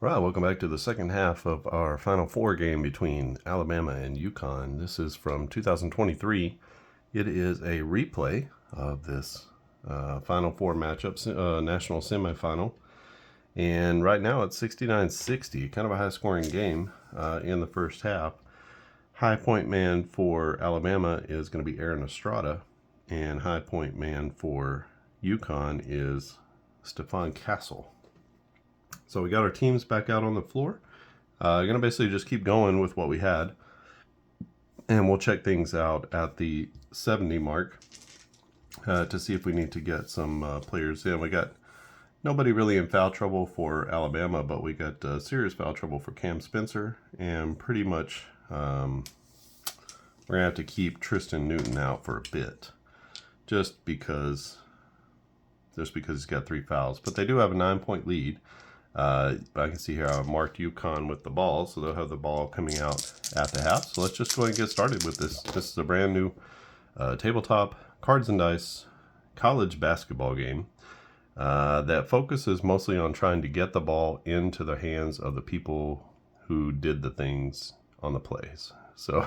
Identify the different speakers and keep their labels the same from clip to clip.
Speaker 1: Right, welcome back to the second half of our Final Four game between Alabama and UConn. This is from 2023. It is a replay of this Final Four matchup, national semifinal. And right now it's 69-60, kind of a high-scoring game in the first half. High point man for Alabama is going to be Aaron Estrada, and high point man for UConn is Stefan Castle. So we got our teams back out on the floor. Going to basically just keep going with what we had. And we'll check things out at the 70 mark to see if we need to get some players in. We got nobody really in foul trouble for Alabama, but we got serious foul trouble for Cam Spencer. And pretty much we're going to have to keep Tristan Newton out for a bit. Just because he's got 3 fouls. But they do have a 9-point lead. I can see here I've marked UConn with the ball, so they'll have the ball coming out at the half. So let's just go ahead and get started with this. This is a brand new tabletop cards and dice college basketball game that focuses mostly on trying to get the ball into the hands of the people who did the things on the plays. So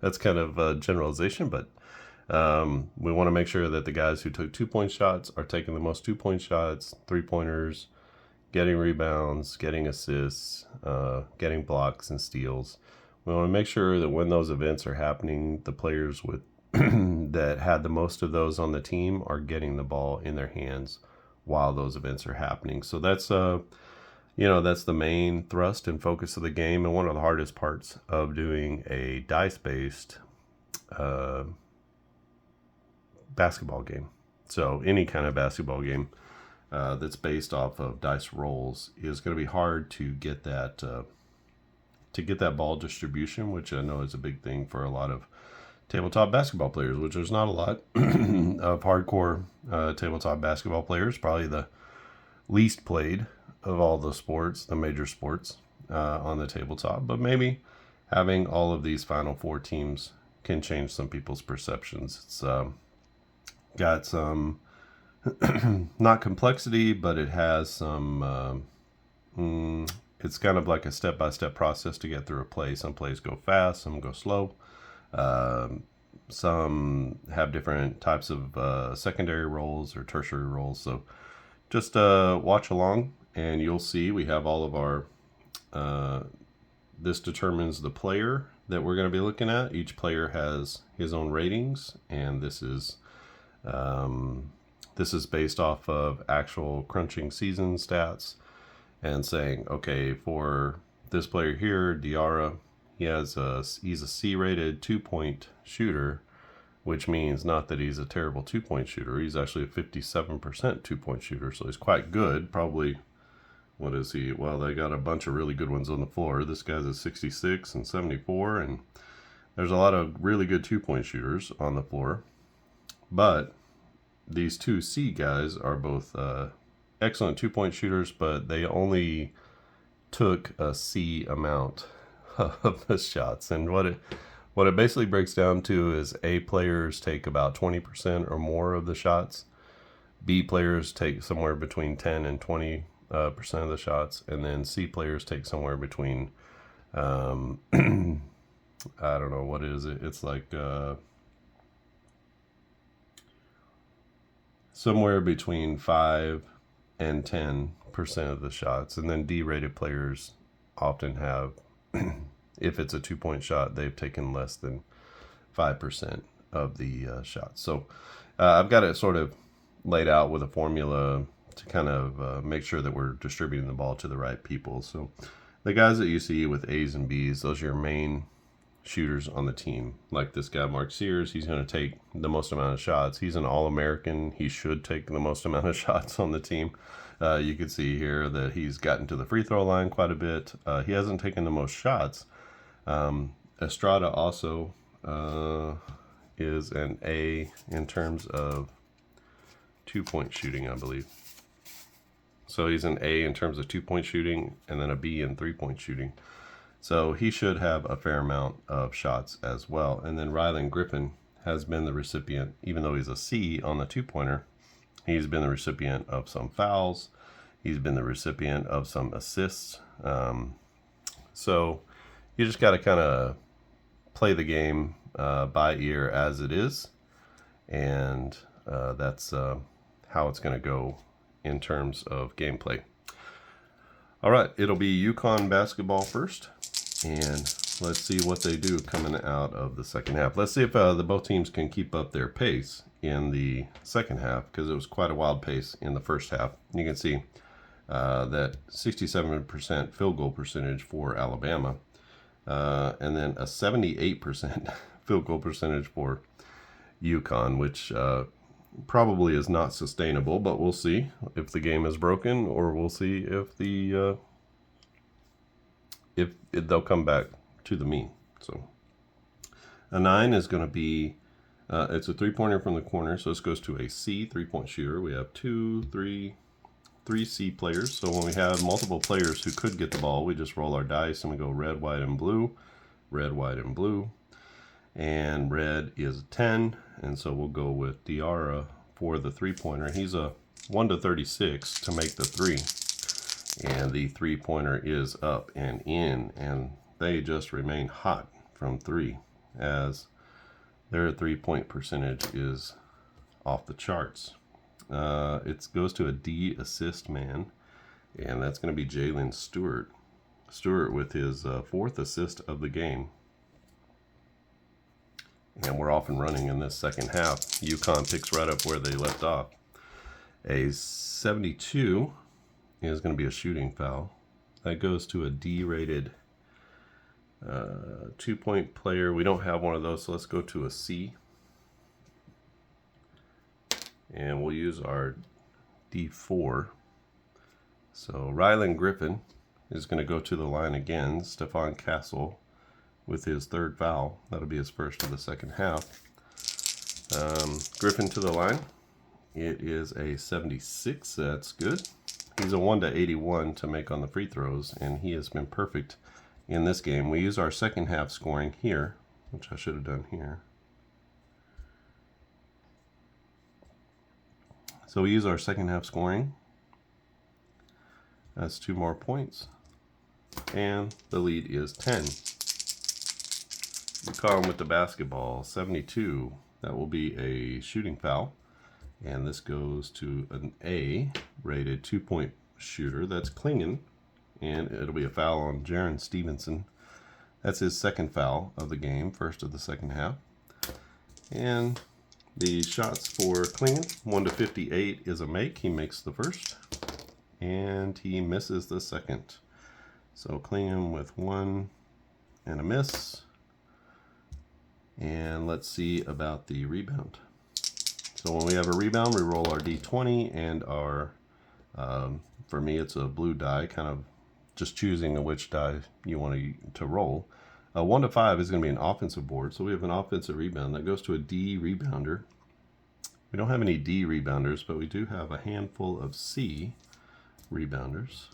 Speaker 1: that's kind of a generalization, but we want to make sure that the guys who took 2-point shots are taking the most 2-point shots, 3-pointers, getting rebounds, getting assists, getting blocks and steals. We want to make sure that when those events are happening, the players with that had the most of those on the team are getting the ball in their hands while those events are happening. So that's that's the main thrust and focus of the game, and one of the hardest parts of doing a dice-based basketball game. So any kind of basketball game that's based off of dice rolls is going to be hard to get that ball distribution, which I know is a big thing for a lot of tabletop basketball players, which there's not a lot of hardcore tabletop basketball players, probably the least played of all the sports, the major sports on the tabletop. But maybe having all of these Final Four teams can change some people's perceptions. It's got some not complexity, but it has some it's kind of like a step-by-step process to get through a play. Some plays go fast, some go slow, some have different types of secondary roles or tertiary roles. So just watch along and you'll see we have all of our this determines the player that we're going to be looking at. Each player has his own ratings, and this is based off of actual crunching season stats and saying, okay, for this player here, Diarra, he's a C-rated 2-point shooter, which means not that he's a terrible 2-point shooter. He's actually a 57% 2-point shooter, so he's quite good. Probably, what is he? Well, they got a bunch of really good ones on the floor. This guy's a 66 and 74, and there's a lot of really good 2-point shooters on the floor. But these 2 C guys are both excellent 2-point shooters, but they only took a C amount of the shots. And what it basically breaks down to is A players take about 20% or more of the shots. B players take somewhere between 10 and 20% of the shots, and then C players take somewhere between I don't know, what is it? It's like somewhere between 5 and 10% of the shots. And then D-rated players often have, if it's a 2-point shot, they've taken less than 5% of the shots. So I've got it sort of laid out with a formula to kind of make sure that we're distributing the ball to the right people. So the guys that you see with A's and B's, those are your main shooters on the team. Like this guy, Mark Sears, he's going to take the most amount of shots. He's an All-American. He should take the most amount of shots on the team. You can see here that he's gotten to the free throw line quite a bit. He hasn't taken the most shots. Estrada also is an A in terms of 2-point shooting, I believe. So he's an A in terms of 2-point shooting, and then a B in 3-point shooting. So he should have a fair amount of shots as well. And then Rylan Griffin has been the recipient, even though he's a C on the 2-pointer, he's been the recipient of some fouls. He's been the recipient of some assists. So you just got to kind of play the game by ear as it is. And that's how it's going to go in terms of gameplay. All right, it'll be UConn basketball first. And let's see what they do coming out of the second half. Let's see if the both teams can keep up their pace in the second half, because it was quite a wild pace in the first half. You can see that 67% field goal percentage for Alabama, and then a 78% field goal percentage for UConn, which probably is not sustainable, but we'll see if the game is broken, or we'll see if they'll come back to the mean. So a 9 is going to be it's a 3-pointer from the corner, so this goes to a C 3-point shooter. We have 3 C players, so when we have multiple players who could get the ball, we just roll our dice and we go red, white, and blue, red, white, and blue. And red is a 10, and so we'll go with Diarra for the 3-pointer. He's a 1-36 to make the 3, and the 3-pointer is up and in, and they just remain hot from 3, as their 3-point percentage is off the charts. It goes to a D assist man, and that's going to be Jalen Stewart. Stewart with his 4th assist of the game. And we're off and running in this second half. UConn picks right up where they left off. A 72 is going to be a shooting foul. That goes to a D-rated 2-point player. We don't have one of those, so let's go to a C. And we'll use our D4. So Rylan Griffin is going to go to the line again. Stephon Castle with his 3rd foul. That'll be his first of the second half. Griffin to the line. It is a 76. That's good. He's a 1-81 to make on the free throws, and he has been perfect in this game. We use our second half scoring here, which I should have done here. So we use our second half scoring. That's 2 more points. And the lead is 10. UConn with the basketball, 72. That will be a shooting foul. And this goes to an A rated 2-point shooter. That's Klingen. And it'll be a foul on Jaron Stevenson. That's his 2nd foul of the game, first of the second half. And the shots for Klingen, 1-58 is a make. He makes the first. And he misses the second. So Klingen with 1 and a miss. And let's see about the rebound. So when we have a rebound, we roll our D20 and our, for me it's a blue die, kind of just choosing which die you want to roll. 1-5 is going to be an offensive board, so we have an offensive rebound. That goes to a D rebounder. We don't have any D rebounders, but we do have a handful of C rebounders.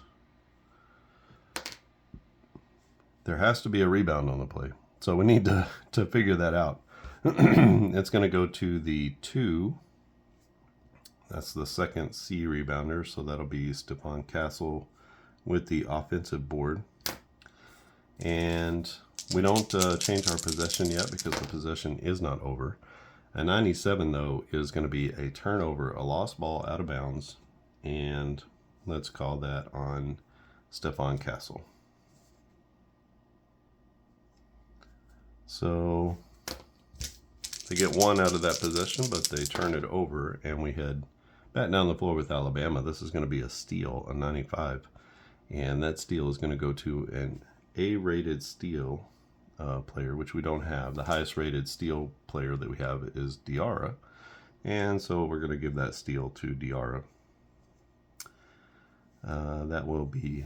Speaker 1: There has to be a rebound on the play. So we need to figure that out. It's going to go to the 2. That's the 2nd C rebounder. So that'll be Stephon Castle with the offensive board. And we don't change our possession yet because the possession is not over. A 97, though, is going to be a turnover, a lost ball out of bounds. And let's call that on Stephon Castle. So they get 1 out of that possession, but they turn it over, and we head back down the floor with Alabama. This is going to be a steal, a 95, and that steal is going to go to an A-rated steal player, which we don't have. The highest rated steal player that we have is Diarra, and so we're going to give that steal to Diarra. That will be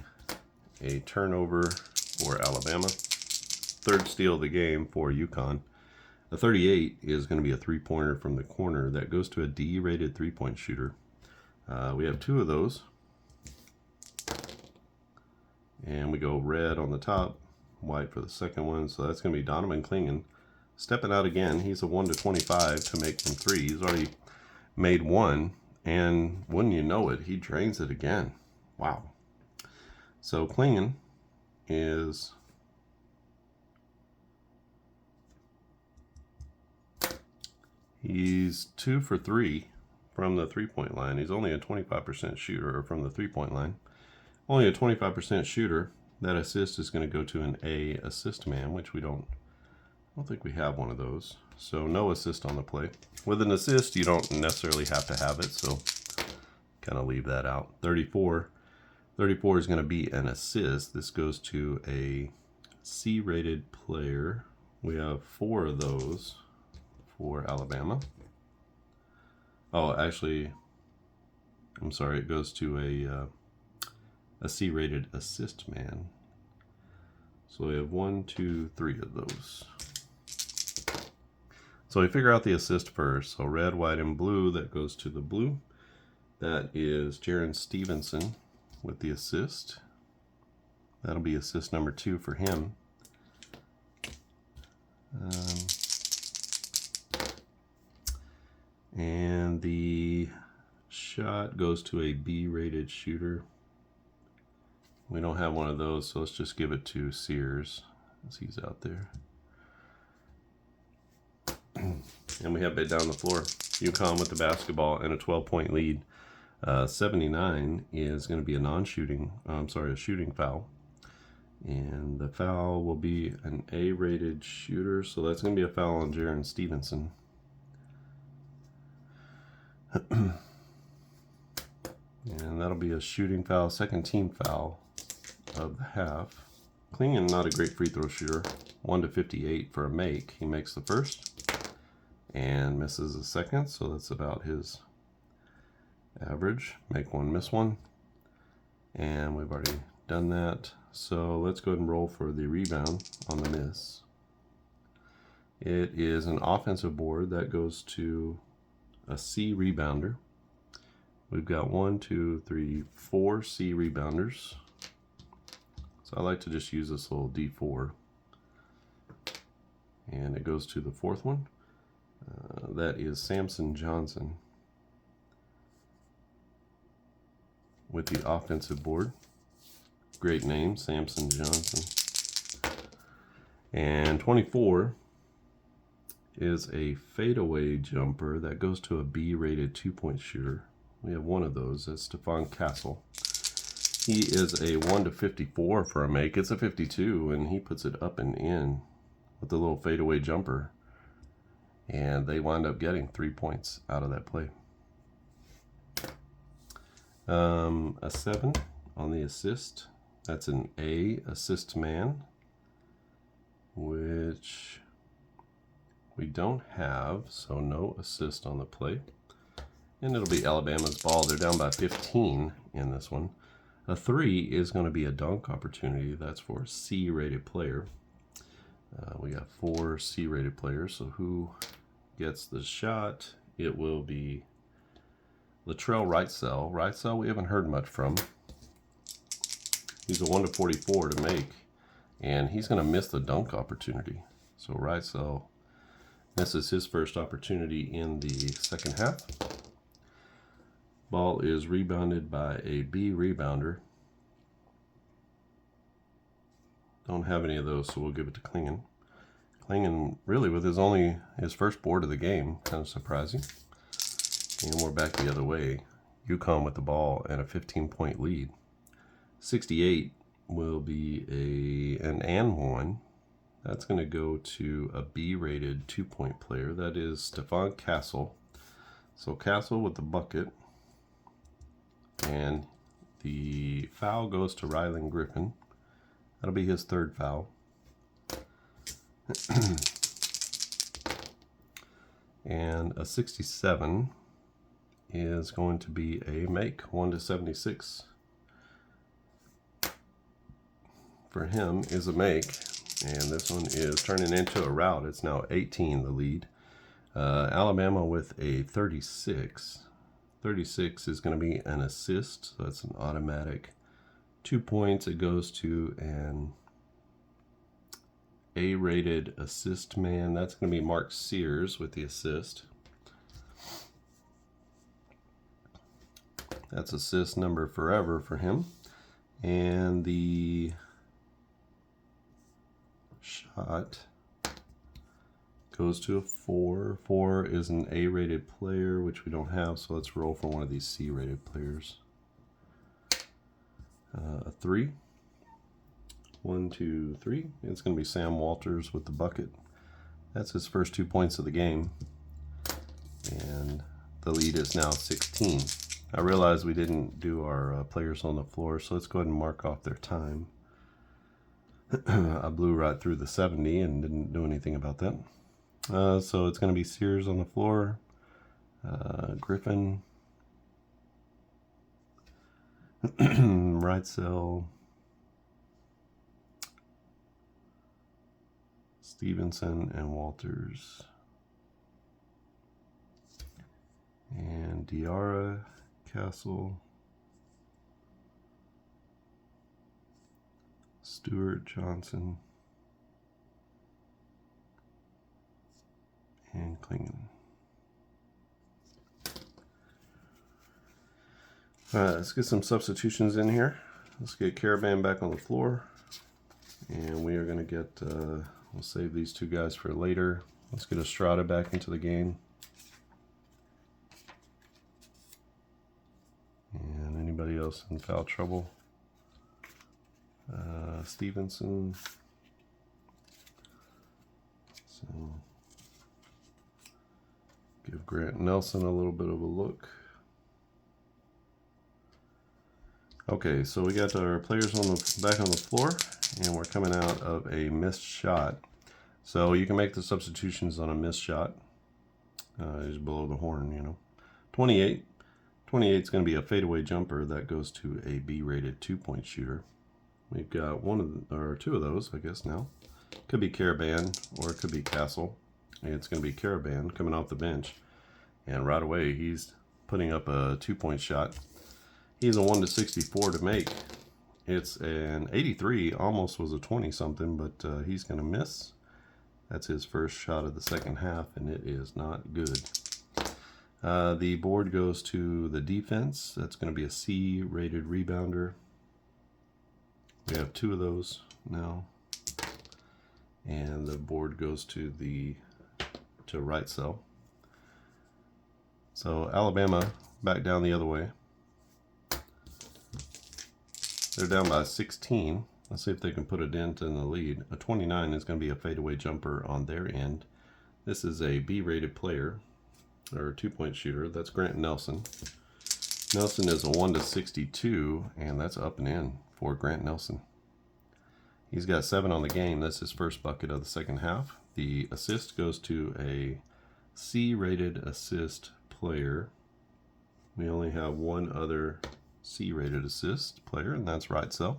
Speaker 1: a turnover for Alabama. 3rd steal of the game for UConn. A 38 is going to be a 3-pointer from the corner. That goes to a D-rated 3-point shooter. We have 2 of those. And we go red on the top, white for the second one. So that's going to be Donovan Klingen stepping out again. He's a 1-25 to make from 3. He's already made 1. And wouldn't you know it, he drains it again. Wow. So Klingon is he's 2 for 3 from the 3-point line. He's only a 25% shooter from the 3-point line. Only a 25% shooter. That assist is going to go to an A assist man, which I don't think we have one of those. So no assist on the play. With an assist, you don't necessarily have to have it, so kind of leave that out. 34 is going to be an assist. This goes to a C-rated player. We have 4 of those for Alabama. Oh, actually, I'm sorry, it goes to a C-rated assist man. So we have 1, 2, 3 of those. So we figure out the assist first. So red, white, and blue, that goes to the blue. That is Jaron Stevenson with the assist. That'll be assist number 2 for him. And the shot goes to a B-rated shooter. We don't have one of those, so let's just give it to Sears as he's out there. And we have it down the floor. UConn with the basketball and a 12-point lead. 79 is going to be a shooting foul. And the foul will be an A-rated shooter, so that's going to be a foul on Jaron Stevenson. And that'll be a shooting foul, second team foul of the half. Klingon, not a great free throw shooter. 1 to 58 for a make. He makes the first and misses the second, so that's about his average. Make one, miss one. And we've already done that. So let's go ahead and roll for the rebound on the miss. It is an offensive board that goes to a C rebounder. We've got 1, 2, 3, 4 C rebounders. So I like to just use this little D4. And it goes to the 4th one. That is Samson Johnson with the offensive board. Great name, Samson Johnson. And 24 is a fadeaway jumper that goes to a B-rated 2-point shooter. We have one of those. That's Stephon Castle. He is a 1 to 54 for a make. It's a 52, and he puts it up and in with the little fadeaway jumper. And they wind up getting 3 points out of that play. A 7 on the assist. That's an A assist man, which we don't have, so no assist on the play. And it'll be Alabama's ball. They're down by 15 in this one. A 3 is going to be a dunk opportunity. That's for a C-rated player. We got 4 C-rated players, so who gets the shot? It will be Latrell Wrightsell. Wrightsell we haven't heard much from. He's a 1 to 44 to make, and he's going to miss the dunk opportunity. So Wrightsell misses his first opportunity in the second half. Ball is rebounded by a B rebounder. Don't have any of those, so we'll give it to Klingon. Klingon, really, with his first board of the game, kind of surprising. And we're back the other way. UConn with the ball and a 15-point lead. 68 will be an and one. That's going to go to a B-rated 2-point player. That is Stephon Castle. So Castle with the bucket. And the foul goes to Rylan Griffin. That'll be his third foul. And a 67 is going to be a make, 1 to 76. For him is a make, and this one is turning into a rout. It's now 18, the lead. Alabama with a 36. 36 is going to be an assist, so that's an automatic 2 points. It goes to an A-rated assist man. That's going to be Mark Sears with the assist. That's assist number forever for him. And the shot goes to a 4. 4 is an A-rated player, which we don't have, so let's roll for one of these C-rated players. A 3. 1, 2, 3. It's going to be Sam Walters with the bucket. That's his first 2 points of the game. And the lead is now 16. I realize we didn't do our players on the floor, so let's go ahead and mark off their time. I blew right through the 70 and didn't do anything about that. So it's going to be Sears on the floor, Griffin, Wrightsell, Stevenson, and Walters. And Diarra, Castle, Stewart, Johnson, and Klingon. Alright, let's get some substitutions in here. Let's get Caravan back on the floor. And we are going to get, we'll save these 2 guys for later. Let's get Estrada back into the game. And anybody else in foul trouble? Stevenson. So give Grant Nelson a little bit of a look. Okay, so we got our players back on the floor, and we're coming out of a missed shot. So you can make the substitutions on a missed shot. Just below the horn, you know. 28. 28 is going to be a fadeaway jumper that goes to a B-rated 2-point shooter. We've got 1 or 2 of those, I guess now. Could be Caravan or it could be Castle. It's going to be Caravan coming off the bench, and right away he's putting up a 2-point shot. He's a 1-64 to make. It's an 83, almost was a 20-something, but he's going to miss. That's his first shot of the second half, and it is not good. The board goes to the defense. That's going to be a C-rated rebounder. We have 2 of those now. And the board goes to Wrightsell. So Alabama back down the other way. They're down by 16. Let's see if they can put a dent in the lead. A 29 is going to be a fadeaway jumper on their end. This is a B-rated player, or 2-point shooter. That's Grant Nelson. Nelson is a 1-62, and that's up and in for Grant Nelson. He's got 7 on the game. That's his first bucket of the second half. The assist goes to a C-rated assist player. We only have 1 other C-rated assist player, and that's Wrightsell.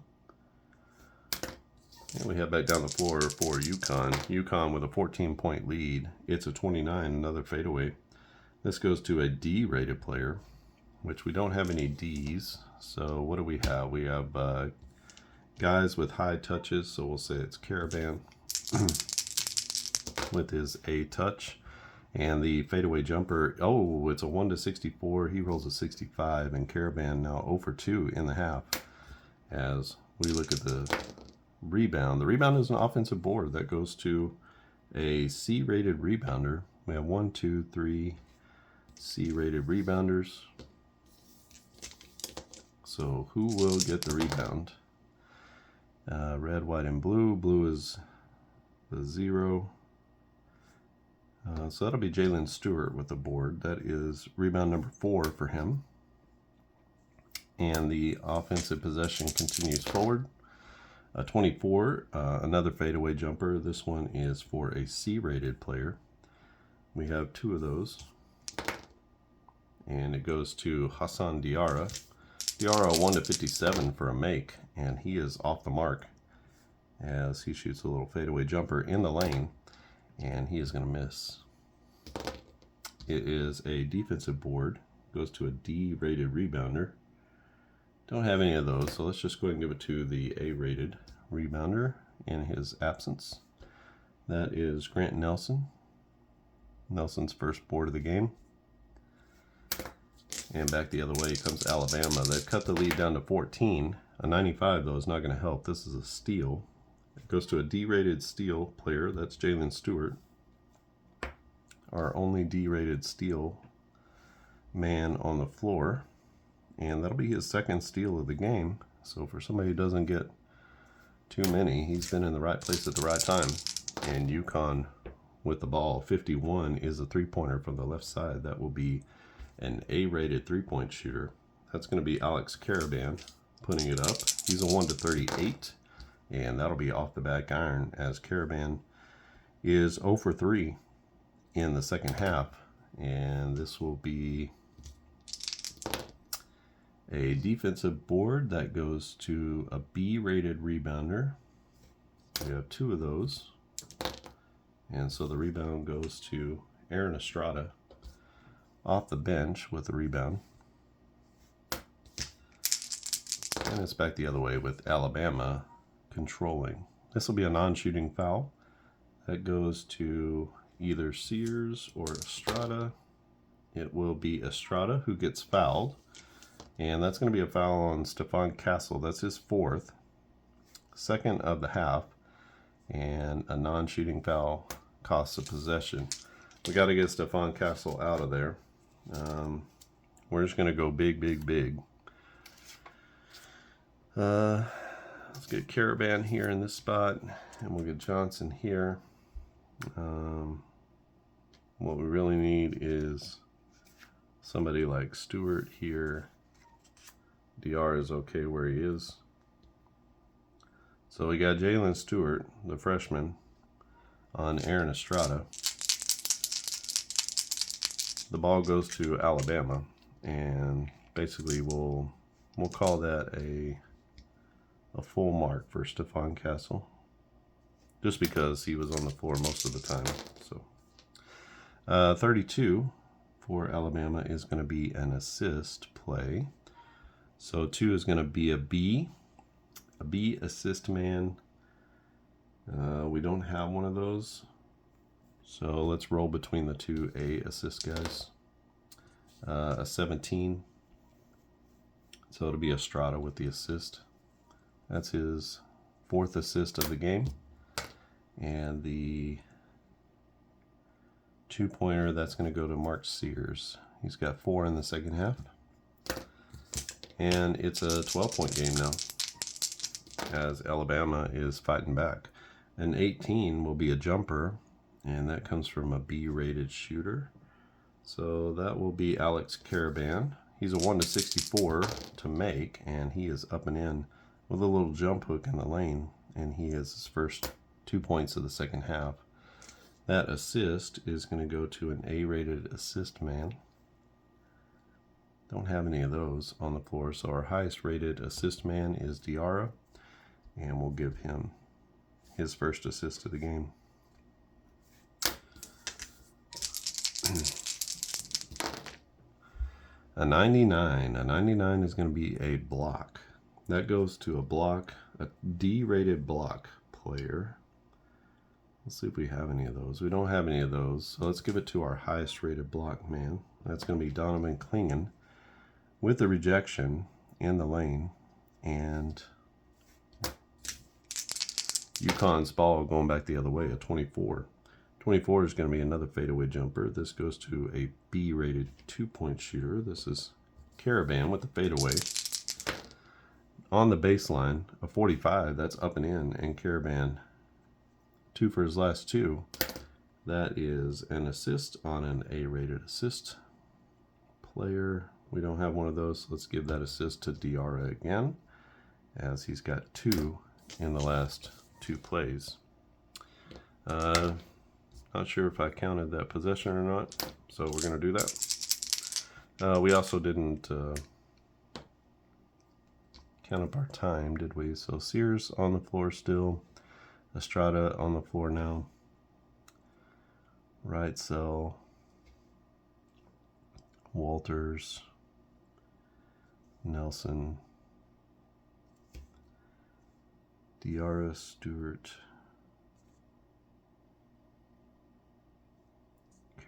Speaker 1: And we head back down the floor for UConn. UConn with a 14-point lead. It's a 29, another fadeaway. This goes to a D-rated player, which we don't have any Ds. So what do we have? We have guys with high touches, so we'll say it's Caravan with his A touch. And the fadeaway jumper, oh, it's a 1-64. He rolls a 65, and Caravan now 0 for 2 in the half. As we look at the rebound. The rebound is an offensive board that goes to a C-rated rebounder. We have 1, 2, 3 C-rated rebounders. So who will get the rebound? Red, white, and blue. Blue is the 0. So that'll be Jalen Stewart with the board. That is rebound number 4 for him. And the offensive possession continues forward. 24, another fadeaway jumper. This one is for a C-rated player. We have 2 of those. And it goes to Hassan Diarra. Diarra 1-57 for a make, and he is off the mark as he shoots a little fadeaway jumper in the lane, and he is going to miss. It is a defensive board. Goes to a D-rated rebounder. Don't have any of those, so let's just go ahead and give it to the A-rated rebounder in his absence. That is Grant Nelson. Nelson's first board of the game. And back the other way comes Alabama. They've cut the lead down to 14. A 95, though, is not going to help. This is a steal. It goes to a D-rated steal player. That's Jalen Stewart. Our only D-rated steal man on the floor. And that'll be his second steal of the game. So for somebody who doesn't get too many, he's been in the right place at the right time. And UConn with the ball. 51 is a three-pointer from the left side. That will be an A-rated three-point shooter. That's going to be Alex Caravan putting it up. He's a 1-38, and that'll be off the back iron as Caravan is 0 for 3 in the second half. And this will be a defensive board that goes to a B-rated rebounder. We have 2 of those. And so the rebound goes to Aaron Estrada off the bench with the rebound. And it's back the other way with Alabama controlling. This will be a non-shooting foul. That goes to either Sears or Estrada. It will be Estrada who gets fouled. And that's going to be a foul on Stephon Castle. That's his 4th. Second of the half. And a non-shooting foul costs a possession. We got to get Stephon Castle out of there. We're just going to go big, big, big. Let's get Caravan here in this spot, and we'll get Johnson here. What we really need is somebody like Stewart here. DR is okay where he is. So we got Jalen Stewart, the freshman, on Aaron Estrada. The ball goes to Alabama, and basically we'll call that a full mark for Stephon Castle, just because he was on the floor most of the time. So 32 for Alabama is going to be an assist play. So 2 is going to be a B assist man. We don't have one of those. So let's roll between the 2 A assist guys. A 17. So it'll be Estrada with the assist. That's his 4th assist of the game. And the 2-pointer, that's going to go to Mark Sears. He's got 4 in the second half. And it's a 12-point game now, as Alabama is fighting back. An 18 will be a jumper, and that comes from a B-rated shooter. So that will be Alex Caravan. He's a 1-64 to make, and he is up and in with a little jump hook in the lane, and he has his first 2 points of the second half. That assist is going to go to an A-rated assist man. Don't have any of those on the floor, so our highest rated assist man is Diarra, and we'll give him his first assist of the game. A 99. A 99 is going to be a block. That goes to a D-rated block player. Let's see if we have any of those. We don't have any of those, so let's give it to our highest rated block man. That's going to be Donovan Klingen with the rejection in the lane, and UConn's ball going back the other way, a 24. 24 is going to be another fadeaway jumper. This goes to a B-rated 2-point shooter. This is Caravan with the fadeaway. On the baseline, a 45, that's up and in, and Caravan 2 for his last 2. That is an assist on an A-rated assist player. We don't have one of those, so let's give that assist to Diarra again, as he's got 2 in the last 2 plays. Not sure if I counted that possession or not, so we're going to do that. We also didn't count up our time, did we? So Sears on the floor still. Estrada on the floor now. Right cell. Walters. Nelson. Diarra, Stewart.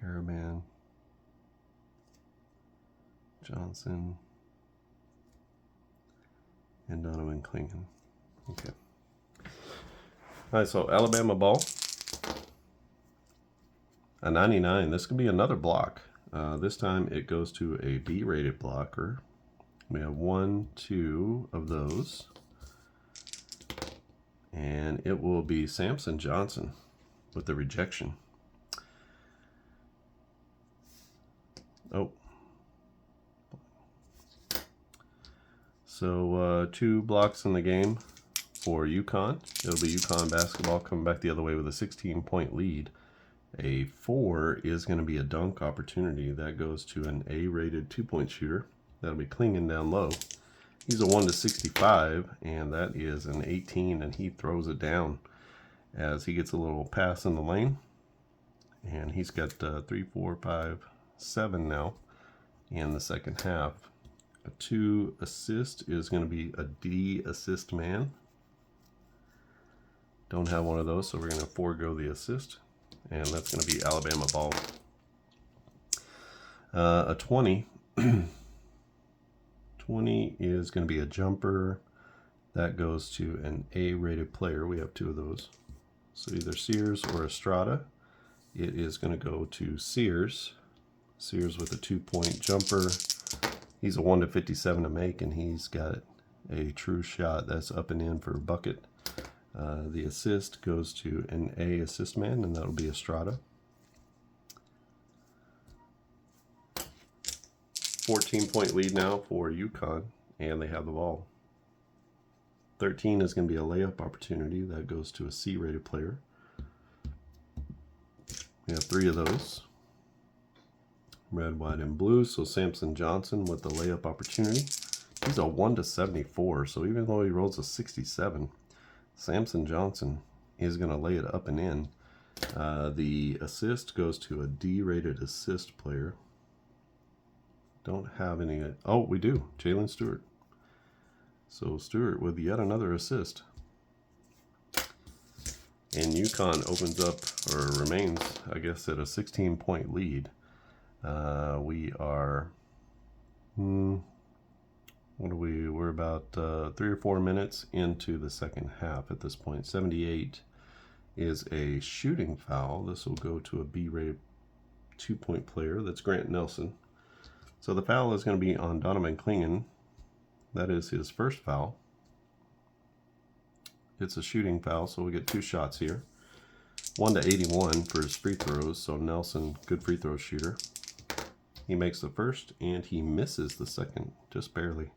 Speaker 1: Caravan. Johnson, and Donovan Clingan. Okay. All right, so Alabama ball. A 99. This could be another block. This time it goes to a B-rated blocker. We have 1, 2 of those. And it will be Samson Johnson with the rejection. Oh. So 2 blocks in the game for UConn. It'll be UConn basketball coming back the other way with a 16-point lead. A 4 is going to be a dunk opportunity. That goes to an A-rated 2-point shooter. That'll be Clingan down low. He's a 1 to 65, and that is an 18, and he throws it down as he gets a little pass in the lane. And he's got 3, 4, 5, 7 now in the second half. A 2 assist is going to be a D assist man. Don't have one of those, so we're going to forego the assist. And that's going to be Alabama ball. A 20. 20 is going to be a jumper. That goes to an A-rated player. We have 2 of those. So either Sears or Estrada. It is going to go to Sears. Sears with a 2-point jumper. He's a 1 to 57 to make, and he's got a true shot. That's up and in for a bucket. The assist goes to an A assist man, and that'll be Estrada. 14-point lead now for UConn, and they have the ball. 13 is going to be a layup opportunity. That goes to a C-rated player. We have 3 of those. Red, white, and blue. So Samson Johnson with the layup opportunity. He's a 1 to 74, so even though he rolls a 67, Samson Johnson is going to lay it up and in. The assist goes to a D-rated assist player. Don't have any. Oh, we do. Jalen Stewart. So Stewart with yet another assist. And UConn opens up, or remains, I guess, at a 16-point lead. We are, what are we? We're about 3 or 4 minutes into the second half at this point. 78 is a shooting foul. This will go to a B-rated 2-point player. That's Grant Nelson. So the foul is going to be on Donovan Clingan. That is his first foul. It's a shooting foul, so we get 2 shots here. 1 to 81 for his free throws. So Nelson, good free throw shooter. He makes the first, and he misses the second, just barely.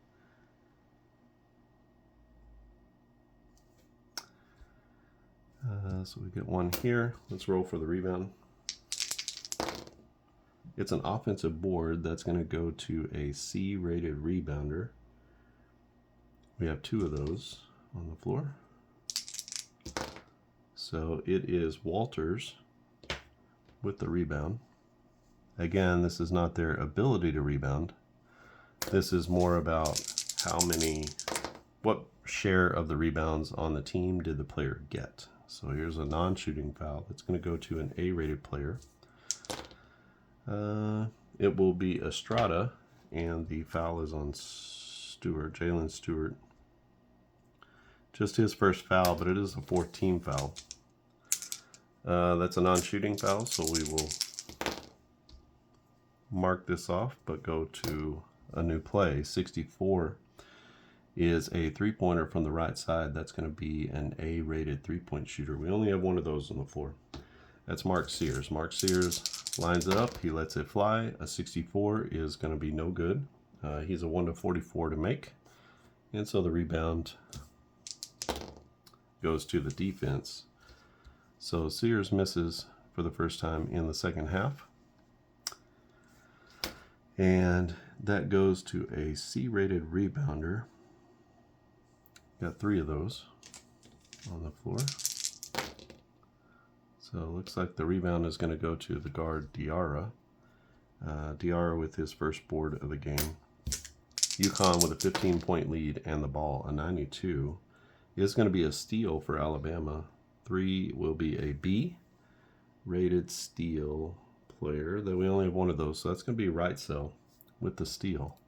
Speaker 1: So we get 1 here. Let's roll for the rebound. It's an offensive board that's going to go to a C-rated rebounder. We have 2 of those on the floor. So it is Walters with the rebound. Again, this is not their ability to rebound. This is more about what share of the rebounds on the team did the player get. So here's a non-shooting foul. It's going to go to an A-rated player. It will be Estrada, and the foul is on Stewart, Jalen Stewart. Just his first foul, but it is a 4th-team foul. That's a non-shooting foul, so we will mark this off, but go to a new play. 64 is a 3-pointer from the right side. That's going to be an A-rated 3-point shooter. We only have 1 of those on the floor. That's Mark Sears. Mark Sears lines it up. He lets it fly. A 64 is going to be no good. He's a 1 to 44 to make. And so the rebound goes to the defense. So Sears misses for the first time in the second half. And that goes to a C-rated rebounder. Got 3 of those on the floor. So it looks like the rebound is going to go to the guard Diarra. Diarra with his first board of the game. UConn with a 15-point lead and the ball. A 92 is going to be a steal for Alabama. 3 will be a B-rated steal player. That we only have 1 of those, so that's going to be Wrightsell with the steal.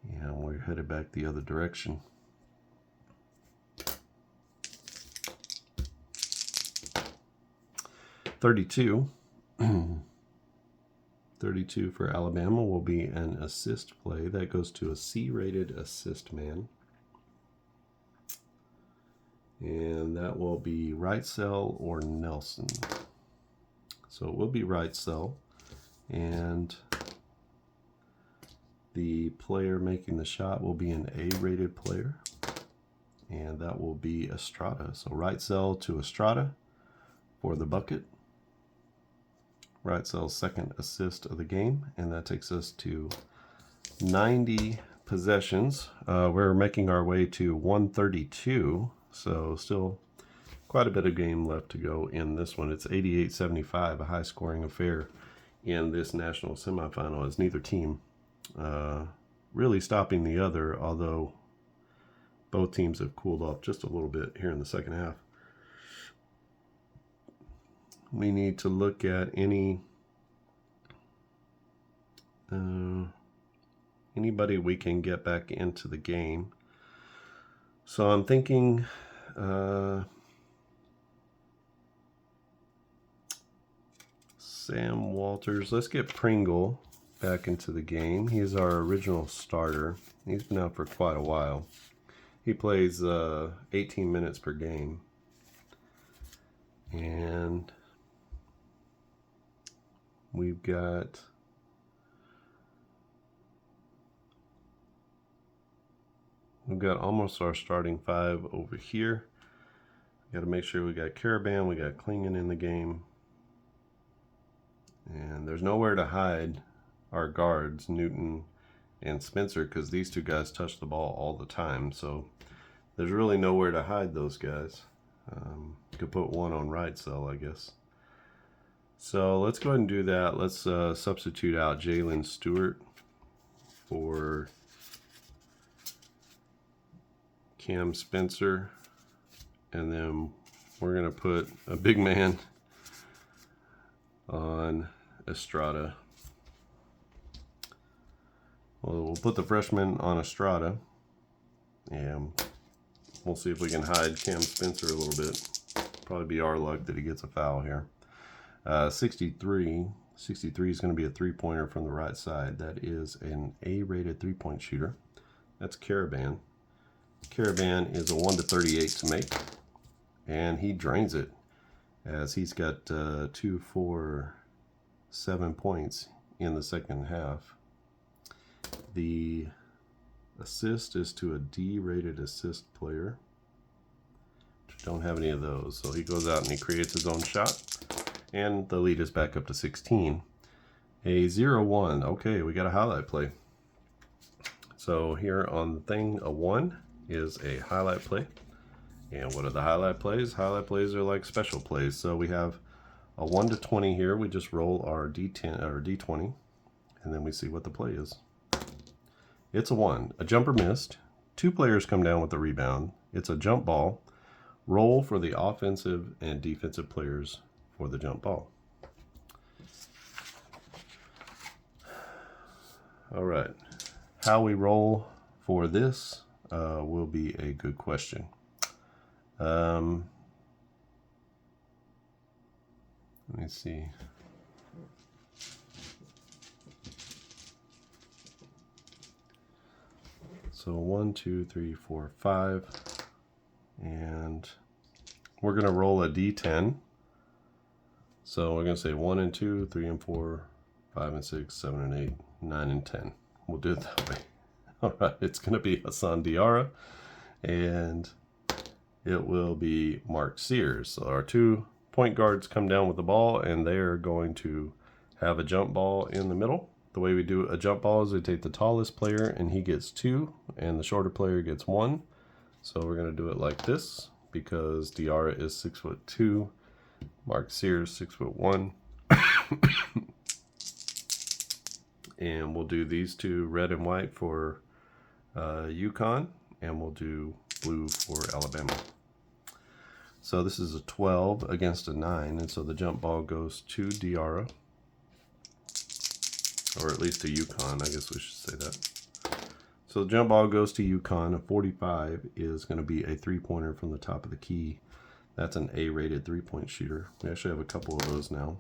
Speaker 1: And we're headed back the other direction. $32. 32 for Alabama will be an assist play. That goes to a C-rated assist man. And that will be Wrightsell or Nelson. So it will be Wrightsell. And the player making the shot will be an A-rated player. And that will be Estrada. So Wrightsell to Estrada for the bucket. Wrightsell's second assist of the game, and that takes us to 90 possessions. We're making our way to 132, so still quite a bit of game left to go in this one. It's 88-75, a high-scoring affair in this national semifinal, as neither team really stopping the other, although both teams have cooled off just a little bit here in the second half. We need to look at anybody we can get back into the game. So I'm thinking Sam Walters. Let's get Pringle back into the game. He's our original starter. He's been out for quite a while. He plays 18 minutes per game. And we've got almost our starting five over here. Got to make sure we got Caravan, we got Klingon in the game. And there's nowhere to hide our guards, Newton and Spencer, because these two guys touch the ball all the time. So there's really nowhere to hide those guys. Could put one on Wrightsell, I guess. So let's go ahead and do that. Let's substitute out Jalen Stewart for Cam Spencer. And then we're going to put a big man on Estrada. Well, we'll put the freshman on Estrada. And we'll see if we can hide Cam Spencer a little bit. Probably be our luck that he gets a foul here. 63 is going to be a three-pointer from the right side. That is an A-rated three-point shooter. That's Caravan. Caravan is a 1-38 to make, and he drains it, as he's got 2, 4, 7 points in the second half. The assist is to a D-rated assist player. Don't have any of those, so he goes out and he creates his own shot. And the lead is back up to 16. A 0-1. Okay, we got a highlight play. So here on the thing, a 1 is a highlight play. And what are the highlight plays? Highlight plays are like special plays. So we have a 1-20 here. We just roll our D10 or D20, and then we see what the play is. It's a 1. A jumper missed. 2 players come down with the rebound. It's a jump ball. Roll for the offensive and defensive players for the jump ball. All right, how we roll for this will be a good question. Let me see. So 1, 2, 3, 4, 5, and we're going to roll a D10. So we're going to say 1 and 2, 3 and 4, 5 and 6, 7 and 8, 9 and 10. We'll do it that way. All right, it's going to be Hassan Diarra, and it will be Mark Sears. So our 2 point guards come down with the ball, and they are going to have a jump ball in the middle. The way we do a jump ball is we take the tallest player, and he gets 2, and the shorter player gets 1. So we're going to do it like this, because Diarra is 6'2", Mark Sears 6'1". And we'll do these 2 red and white for UConn, and we'll do blue for Alabama. So this is a 12 against a 9, and so the jump ball goes to Diarra, or at least to UConn, I guess we should say that. So the jump ball goes to UConn. A 45 is going to be a three-pointer from the top of the key. That's an A-rated three-point shooter. We actually have a couple of those now.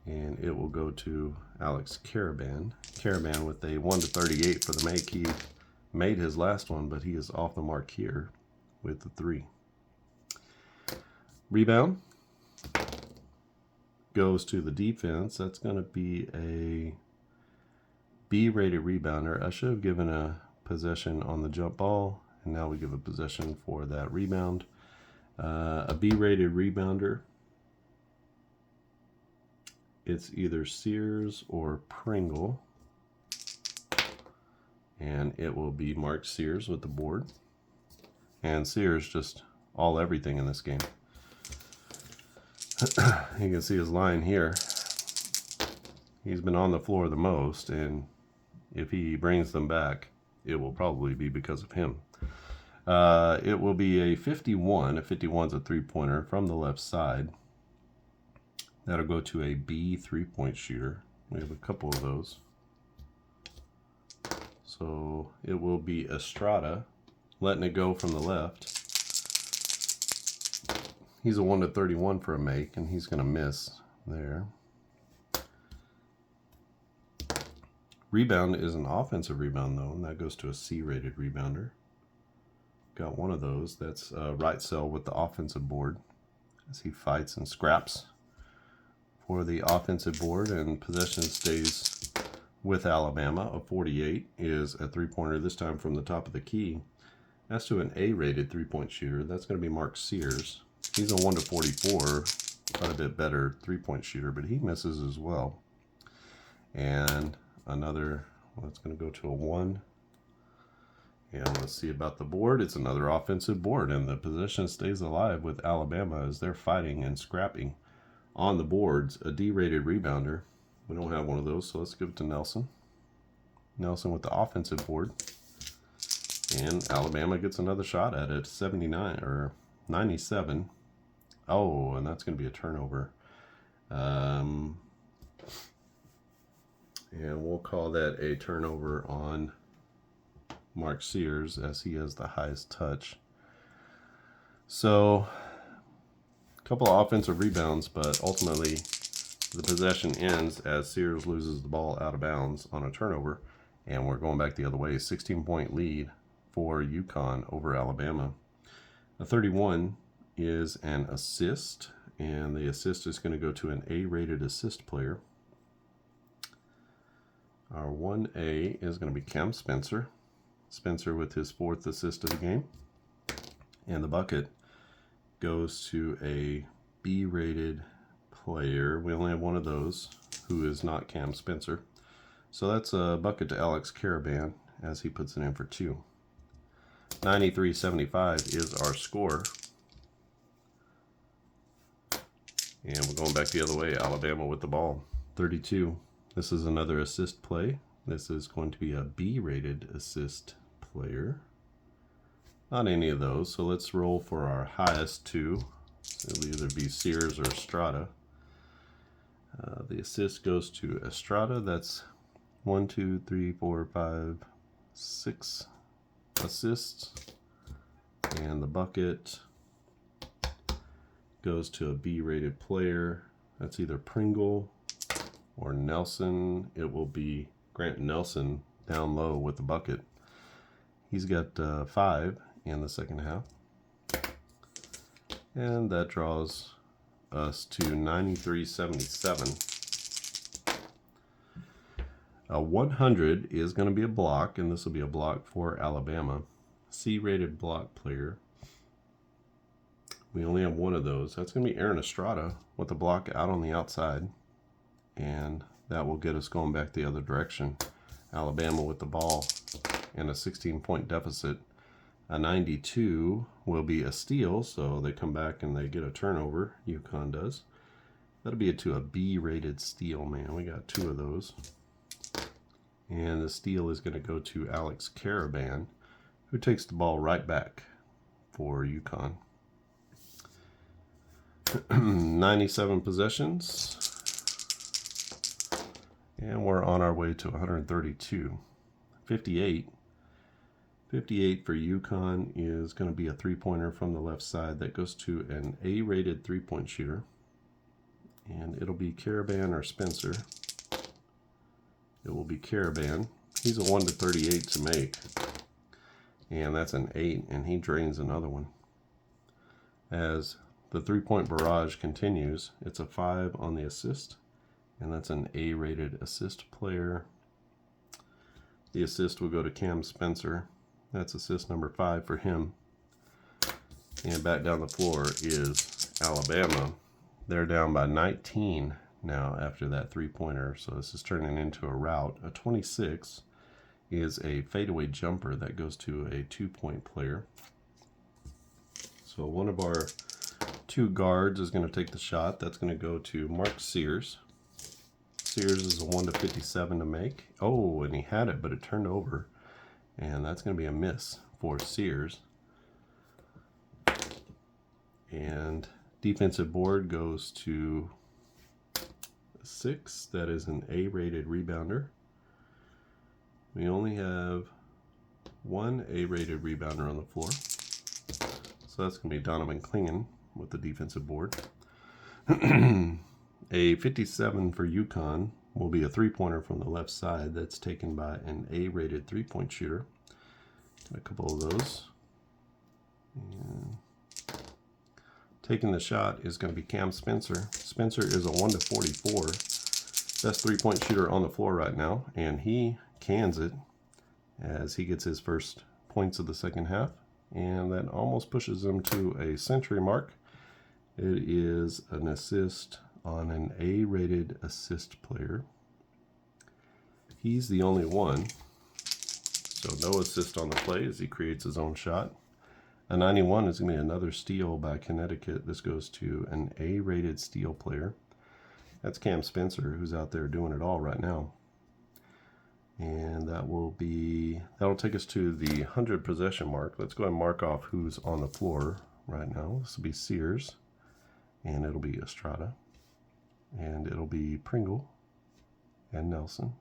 Speaker 1: And it will go to Alex Caravan. Caravan with a 1-38 for the make. He made his last one, but he is off the mark here with the 3. Rebound goes to the defense. That's going to be a B-rated rebounder. I should have given a possession on the jump ball, and now we give a possession for that rebound. A B-rated rebounder. It's either Sears or Pringle, and it will be marked Sears with the board. And Sears just all everything in this game. You can see his line here. He's been on the floor the most, and if he brings them back, it will probably be because of him. It will be a 51. A 51 is a three-pointer from the left side. That'll go to a B three-point shooter. We have a couple of those. So it will be Estrada, letting it go from the left. He's a 1-31 for a make, and he's going to miss there. Rebound is an offensive rebound, though, and that goes to a C-rated rebounder. Got one of those. That's right cell with the offensive board as he fights and scraps for the offensive board, and possession stays with Alabama. A 48 is a three-pointer, this time from the top of the key. As to an A-rated three-point shooter, that's going to be Mark Sears. He's a 1-44, quite a bit better three-point shooter, but he misses as well. And another, well, it's going to go to a 1. And let's see about the board. It's another offensive board, and the possession stays alive with Alabama as they're fighting and scrapping on the boards. A D-rated rebounder. We don't have one of those, so let's give it to Nelson. Nelson with the offensive board. And Alabama gets another shot at it. 79 or 97. Oh, and that's going to be a turnover. And we'll call that a turnover on Mark Sears, as he has the highest touch. So, a couple of offensive rebounds, but ultimately the possession ends as Sears loses the ball out of bounds on a turnover, and we're going back the other way. 16-point lead for UConn over Alabama. A 31 is an assist, and the assist is going to go to an A-rated assist player. Our 1A is going to be Cam Spencer. Spencer with his 4th assist of the game. And the bucket goes to a B-rated player. We only have one of those, who is not Cam Spencer. So that's a bucket to Alex Caravan as he puts it in for 2. 93-75 is our score. And we're going back the other way. Alabama with the ball. 32. This is another assist play. This is going to be a B-rated assist player. Not any of those, so let's roll for our highest 2. It'll either be Sears or Estrada. The assist goes to Estrada. That's 1, 2, 3, 4, 5, 6 assists. And the bucket goes to a B-rated player. That's either Pringle or Nelson. It will be Grant Nelson down low with the bucket. He's got 5 in the second half. And that draws us to 93-77. A 100 is going to be a block, and this will be a block for Alabama. C-rated block player. We only have one of those. That's going to be Aaron Estrada with the block out on the outside. And that will get us going back the other direction. Alabama with the ball and a 16-point deficit. A 92 will be a steal, so they come back and they get a turnover. UConn does. That'll be to a B-rated steal, man. We got 2 of those. And the steal is going to go to Alex Caravan, who takes the ball right back for UConn. 97 possessions. And we're on our way to 132. 58 58 for UConn is going to be a three-pointer from the left side that goes to an A-rated three-point shooter. And it'll be Caravan or Spencer. It will be Caravan. He's a 1 to 38 to make. And that's an 8, and he drains another one. As the three-point barrage continues, it's a 5 on the assist, and that's an A-rated assist player. The assist will go to Cam Spencer. That's assist number 5 for him. And back down the floor is Alabama. They're down by 19 now after that three-pointer, so this is turning into a rout. A 26 is a fadeaway jumper that goes to a 2-point player. So one of our 2 guards is going to take the shot. That's going to go to Mark Sears. Sears is a 1 to 57 to make. Oh, and he had it, but it turned over. And that's going to be a miss for Sears. And defensive board goes to 6. That is an A-rated rebounder. We only have 1 A-rated rebounder on the floor. So that's going to be Donovan Klingen with the defensive board. A 57 for UConn will be a three-pointer from the left side that's taken by an A-rated three-point shooter. Got a couple of those. And taking the shot is going to be Cam Spencer. Spencer is a 1 to 44. Best three-point shooter on the floor right now, and he cans it as he gets his first points of the second half. And that almost pushes him to a century mark. It is an assist on an A-rated assist player. He's the only one, so no assist on the play as he creates his own shot. A 91 is going to be another steal by Connecticut. This goes to an A-rated steal player. That's Cam Spencer, who's out there doing it all right now. And that'll take us to the 100 possession mark. Let's go ahead and mark off who's on the floor right now. This will be Sears, and it'll be Estrada, and it'll be Pringle and Nelson.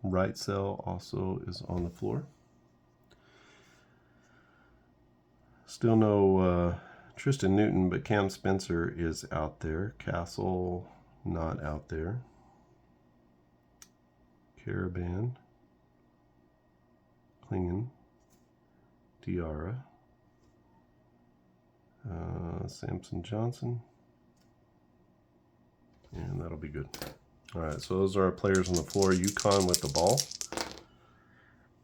Speaker 1: Right cell also is on the floor. Still no Tristan Newton, but Cam Spencer is out there. Castle not out there. Caravan, Klingen, Diarra, Samson Johnson, and that'll be good. All right, so those are our players on the floor. UConn with the ball.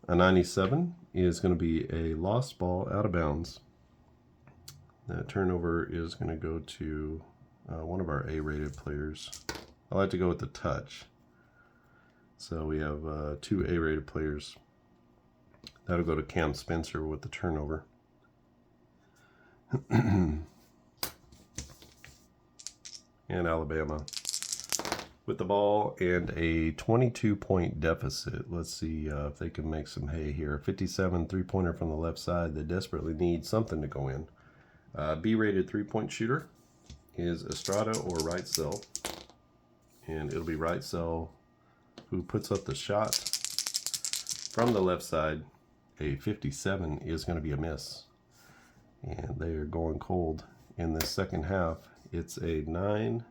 Speaker 1: A 97 is going to be a lost ball out of bounds. That turnover is going to go to one of our A-rated players. I like to go with the touch. So we have 2 A-rated players. That'll go to Cam Spencer with the turnover. And Alabama with the ball and a 22-point deficit. Let's see if they can make some hay here. 57 three-pointer from the left side. They desperately need something to go in. B-rated three-point shooter is Estrada or Right Cell. And it'll be Right Cell who puts up the shot from the left side. A 57 is going to be a miss. And they are going cold in the second half. It's a 9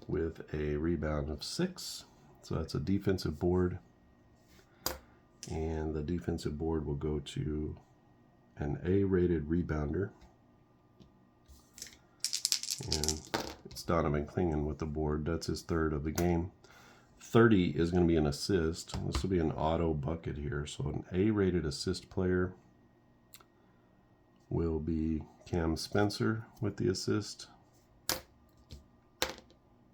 Speaker 1: with a rebound of 6. So that's a defensive board. And the defensive board will go to an A-rated rebounder. And it's Donovan Klingen with the board. That's his third of the game. 30 is going to be an assist. This will be an auto bucket here. So an A-rated assist player will be Cam Spencer with the assist.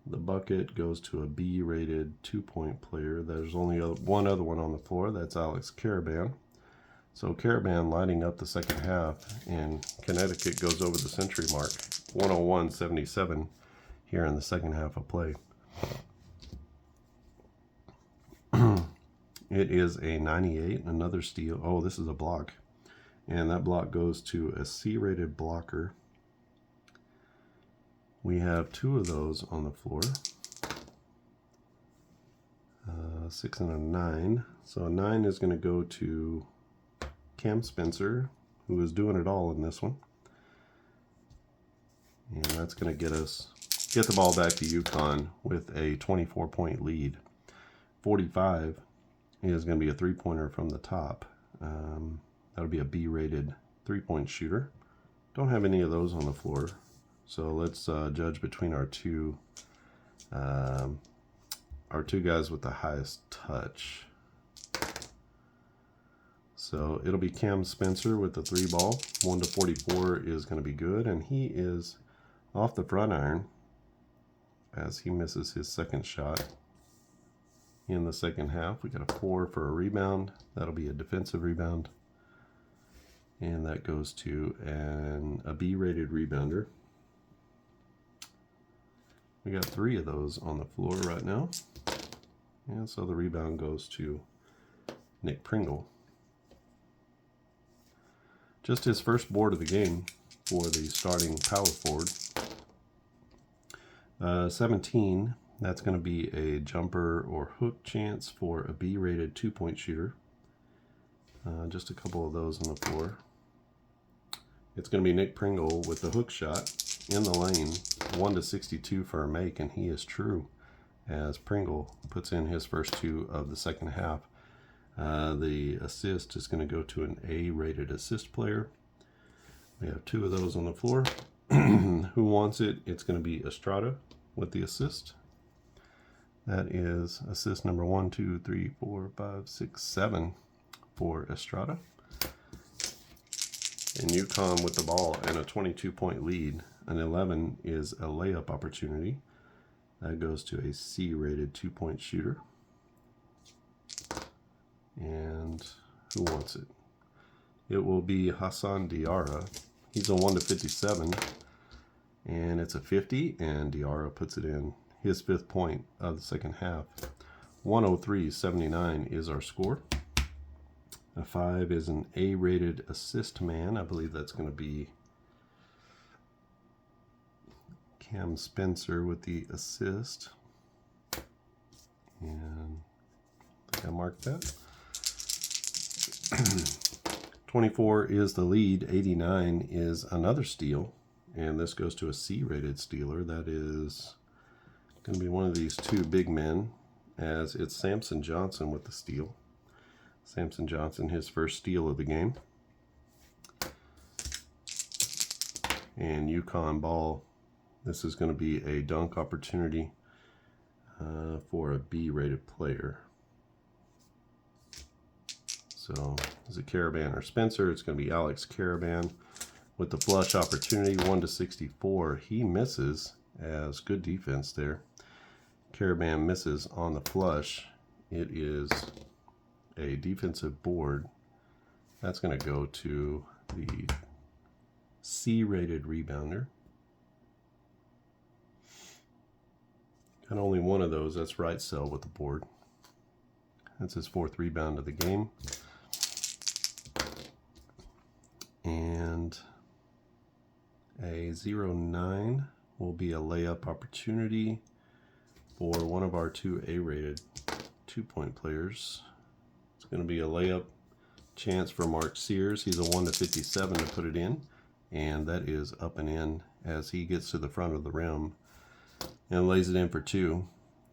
Speaker 1: The bucket goes to a B-rated 2-point player. There's only one other one on the floor. That's Alex Caravan. So Caravan lighting up the second half, and Connecticut goes over the century mark. 101-77 here in the second half of play. It is a 98, another steal. Oh, this is a block. And that block goes to a C-rated blocker. We have 2 of those on the floor. 6 and a 9. So a 9 is going to go to Cam Spencer, who is doing it all in this one. And that's going to get the ball back to UConn with a 24-point lead. 45 is going to be a three-pointer from the top. That'll be a B-rated three-point shooter. Don't have any of those on the floor. So let's judge between our two guys with the highest touch. So it'll be Cam Spencer with the 3 ball. 1 to 44 is going to be good, and he is off the front iron as he misses his second shot in the second half. We got a 4 for a rebound. That'll be a defensive rebound, and that goes to a B-rated rebounder. We got 3 of those on the floor right now. And so the rebound goes to Nick Pringle. Just his first board of the game for the starting power forward. 17, that's going to be a jumper or hook chance for a B-rated 2-point shooter. Just a couple of those on the floor. It's going to be Nick Pringle with the hook shot in the lane. 1 to 62 for a make, and he is true as Pringle puts in his first 2 of the second half. The assist is going to go to an A-rated assist player. We have 2 of those on the floor. Who wants it? It's going to be Estrada with the assist. That is assist number 1, 2, 3, 4, 5, 6, 7 for Estrada. And UConn with the ball and a 22-point lead. An 11 is a layup opportunity. That goes to a C-rated 2-point shooter. And who wants it? It will be Hassan Diarra. He's a 1 to 57. And it's a 50, and Diarra puts it in his 5th point of the second half. 103-79 is our score. A 5 is an A-rated assist man. I believe that's going to be Cam Spencer with the assist. And I think I marked that. 24 is the lead. 89 is another steal. And this goes to a C-rated stealer. That is going to be one of these 2 big men, as it's Samson Johnson with the steal. Samson Johnson, his first steal of the game. And UConn ball. This is going to be a dunk opportunity for a B-rated player. So, is it Caravan or Spencer? It's going to be Alex Caravan with the flush opportunity. 1 to 64. He misses, as good defense there. Caravan misses on the flush. It is a defensive board. That's going to go to the C-rated rebounder. And only one of those. That's right cell with the board. That's his 4th rebound of the game. And a 0-9 will be a layup opportunity for one of our 2 A-rated 2-point players. It's going to be a layup chance for Mark Sears. He's a 1 to 57 to put it in, and that is up and in as he gets to the front of the rim and lays it in for 2.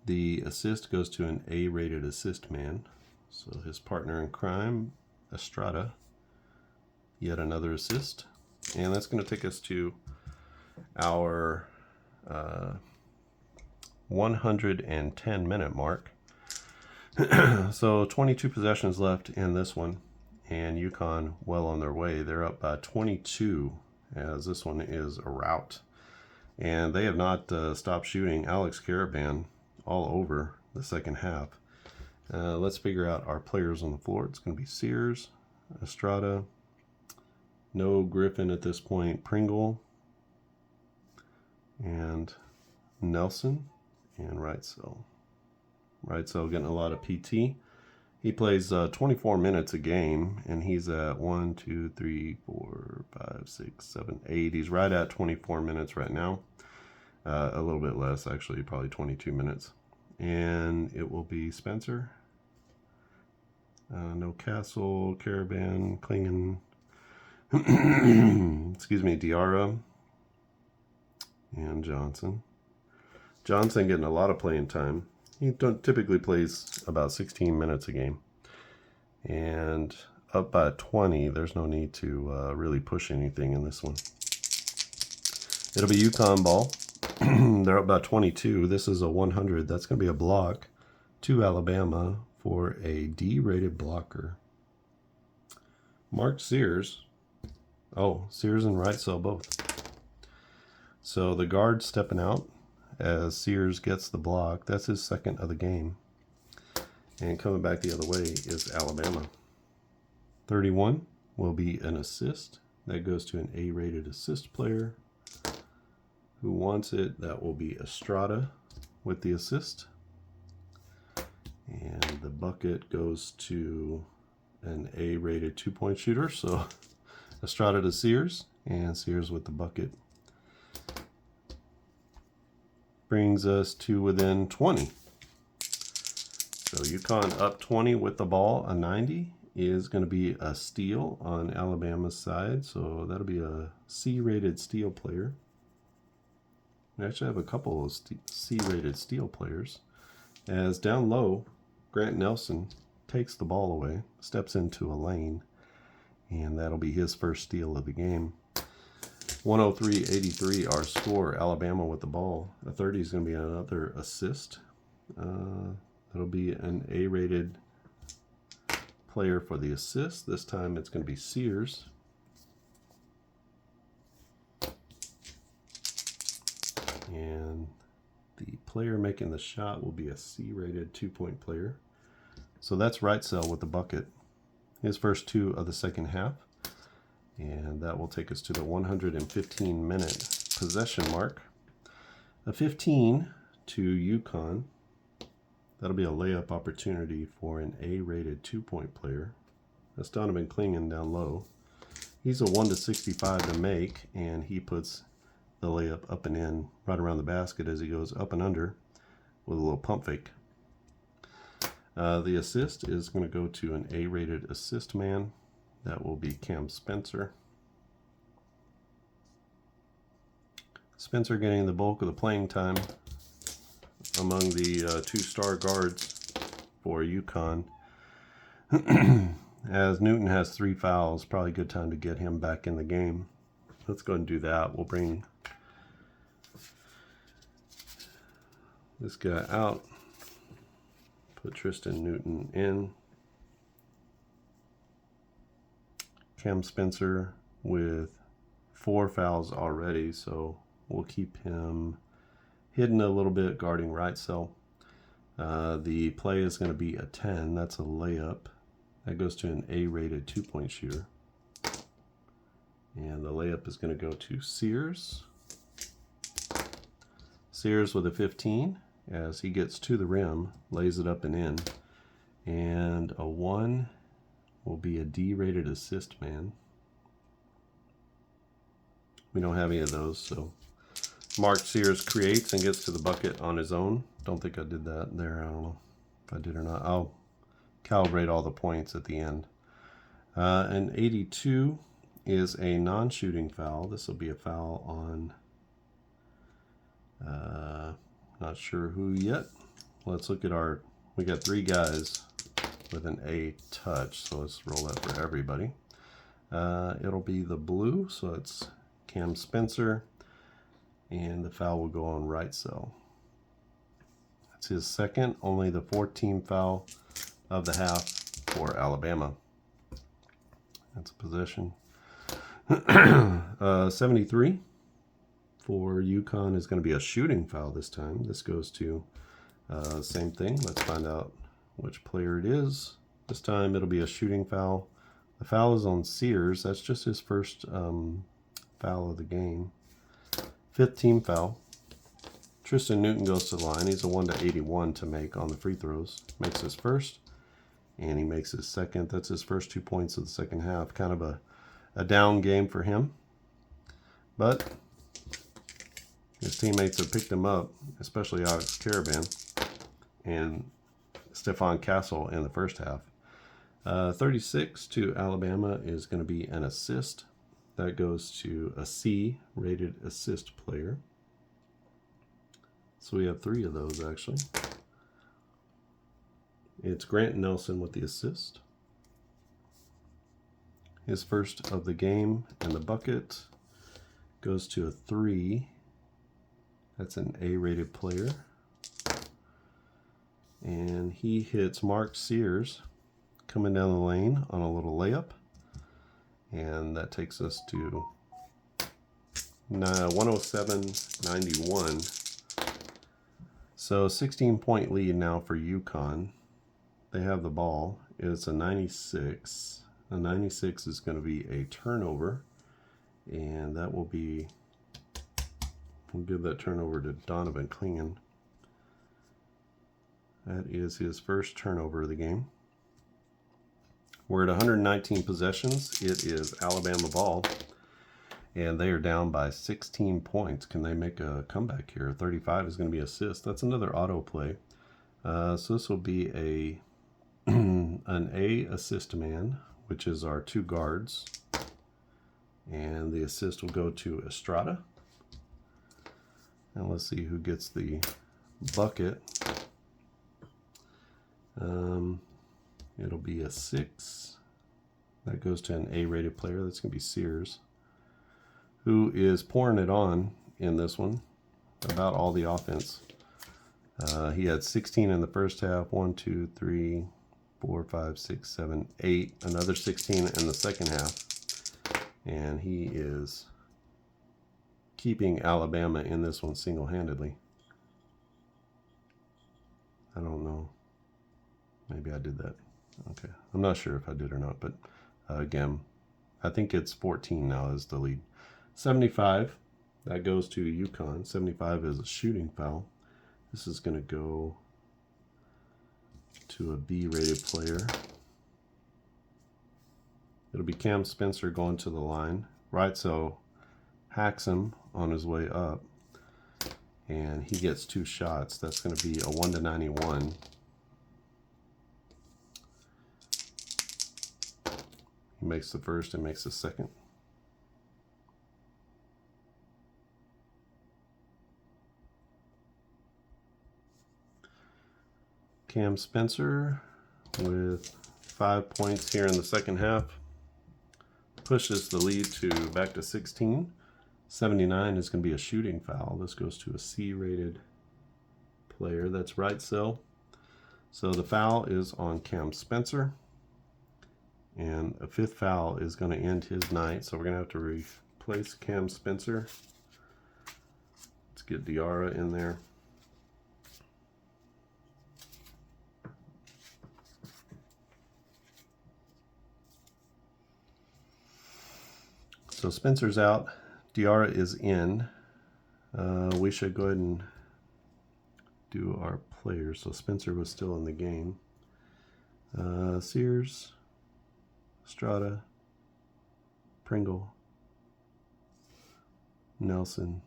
Speaker 1: The assist goes to an A-rated assist man. So his partner in crime, Estrada, yet another assist. And that's going to take us to our 110-minute mark. So 22 possessions left in this one, and UConn well on their way. They're up by 22 as this one is a rout. And they have not stopped shooting. Alex Caravan all over the second half. Let's figure out our players on the floor. It's going to be Sears, Estrada, no Griffin at this point, Pringle, and Nelson, and Wrightsell. Wrightsell getting a lot of PT. He plays 24 minutes a game, and he's at 1, 2, 3, 4, 5, 6, 7, 8. He's right at 24 minutes right now. A little bit less, actually, probably 22 minutes. and it will be Spencer. No Castle, Caravan, Klingon, excuse me, Diarra, and Johnson. Johnson getting a lot of playing time. He typically plays about 16 minutes a game. And up by 20, there's no need to really push anything in this one. It'll be UConn ball. They're up by 22. This is a 100. That's going to be a block to Alabama for a D-rated blocker. Mark Sears. Oh, Sears and Wrightsell both. So the guard stepping out as Sears gets the block. That's his second of the game. And coming back the other way is Alabama. 31 will be an assist. That goes to an A-rated assist player. Who wants it? That will be Estrada with the assist. And the bucket goes to an A-rated 2-point shooter. So Estrada to Sears, and Sears with the bucket. Brings us to within 20. So UConn up 20 with the ball. A 90 is going to be a steal on Alabama's side. So that'll be a C-rated steal player. We actually have a couple of C-rated steal players. As down low, Grant Nelson takes the ball away, steps into a lane, and that'll be his first steal of the game. 103-83 our score. Alabama with the ball. A 30 is going to be another assist. That'll be an A-rated player for the assist. This time it's going to be Sears. And the player making the shot will be a C-rated 2-point player. So that's Wrightsell with the bucket. His first two of the second half. And that will take us to the 115-minute possession mark. A 15 to UConn. That'll be a layup opportunity for an A-rated 2-point player. That's Donovan Klingon down low. He's a 1-65 to make, and he puts the layup up and in right around the basket as he goes up and under with a little pump fake. The assist is going to go to an A-rated assist man. That will be Cam Spencer. Spencer getting the bulk of the playing time among the two-star guards for UConn. As Newton has 3 fouls, probably a good time to get him back in the game. Let's go and do that. We'll bring this guy out. Put Tristan Newton in. Cam Spencer with 4 fouls already, so we'll keep him hidden a little bit guarding Wrightsell. The play is going to be a 10. That's a layup. That goes to an A-rated 2-point shooter. And the layup is going to go to Sears. Sears with a 15 as he gets to the rim, lays it up and in. And a 1 will be a D-rated assist man. We don't have any of those, so Mark Sears creates and gets to the bucket on his own. Don't think I did that there. I don't know if I did or not. I'll calibrate all the points at the end. An 82 is a non-shooting foul. This will be a foul on not sure who yet. Let's look at we got 3 guys with an A touch, so let's roll that for everybody. It'll be the blue, so it's Cam Spencer, and the foul will go on Wrightsell. That's his second, only the 14th foul of the half for Alabama. That's a possession. 73 for UConn is going to be a shooting foul this time. This goes to same thing. Let's find out which player it is. This time it'll be a shooting foul. The foul is on Sears. That's just his first foul of the game. 5th team foul. Tristan Newton goes to the line. He's a 1-81 to make on the free throws. Makes his first, and he makes his second. That's his first 2 points of the second half. Kind of a down game for him. But his teammates have picked him up, especially Alex Caravan. and Stephon Castle in the first half. 36 to Alabama is going to be an assist. That goes to a C-rated assist player. So we have 3 of those, actually. It's Grant Nelson with the assist. His first of the game and the bucket goes to a 3. That's an A-rated player. And he hits Mark Sears coming down the lane on a little layup. And that takes us to 107-91. So 16-point lead now for UConn. They have the ball. It's a 96. A 96 is going to be a turnover. And that will be, we'll give that turnover to Donovan Klingen. That is his first turnover of the game. We're at 119 possessions. It is Alabama ball. And they are down by 16 points. Can they make a comeback here? 35 is going to be assist. That's another auto play. So this will be a an A assist man, which is our 2 guards. And the assist will go to Estrada. And let's see who gets the bucket. It'll be a 6. That goes to an A-rated player. That's going to be Sears, who is pouring it on in this one about all the offense. He had 16 in the first half. 1, 2, 3, 4, 5, 6, 7, 8. Another 16 in the second half. And he is keeping Alabama in this one single-handedly. I don't know. Maybe I did that. Okay. I'm not sure if I did or not, but again, I think it's 14 now is the lead. 75, that goes to UConn. 75 is a shooting foul. This is going to go to a B-rated player. It'll be Cam Spencer going to the line. Right, so hacks him on his way up. And he gets 2 shots. That's going to be a 1-91. He makes the first and makes the second. Cam Spencer with 5 points here in the second half. Pushes the lead to back to 16. 79 is going to be a shooting foul. This goes to a C-rated player. That's right, so the foul is on Cam Spencer. And a 5th foul is going to end his night. So we're going to have to replace Cam Spencer. Let's get Diarra in there. So Spencer's out. Diarra is in. We should go ahead and do our players. So Spencer was still in the game. Sears, Estrada, Pringle, Nelson,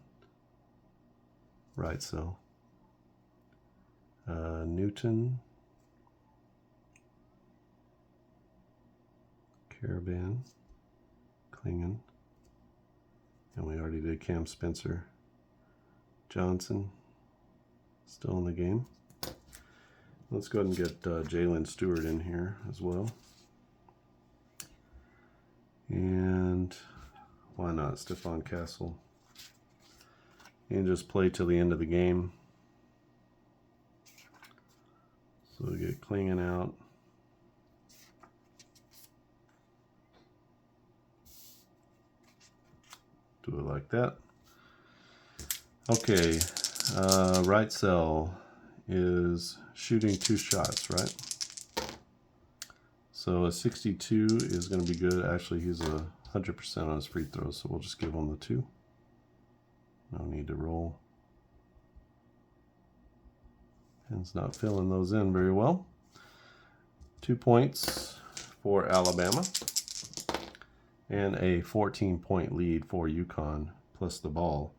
Speaker 1: Wrightsell, Newton, Caravan, Klingen, and we already did Cam Spencer. Johnson, still in the game. Let's go ahead and get Jalen Stewart in here as well. And why not Stephon Castle? And just play till the end of the game. So we get Klingen out. Do it like that. Okay, Wrightsell is shooting 2 shots, right? So a 62 is going to be good. Actually, he's 100% on his free throws, so we'll just give him the 2. No need to roll. Pen's not filling those in very well. 2 points for Alabama. And a 14-point lead for UConn plus the ball.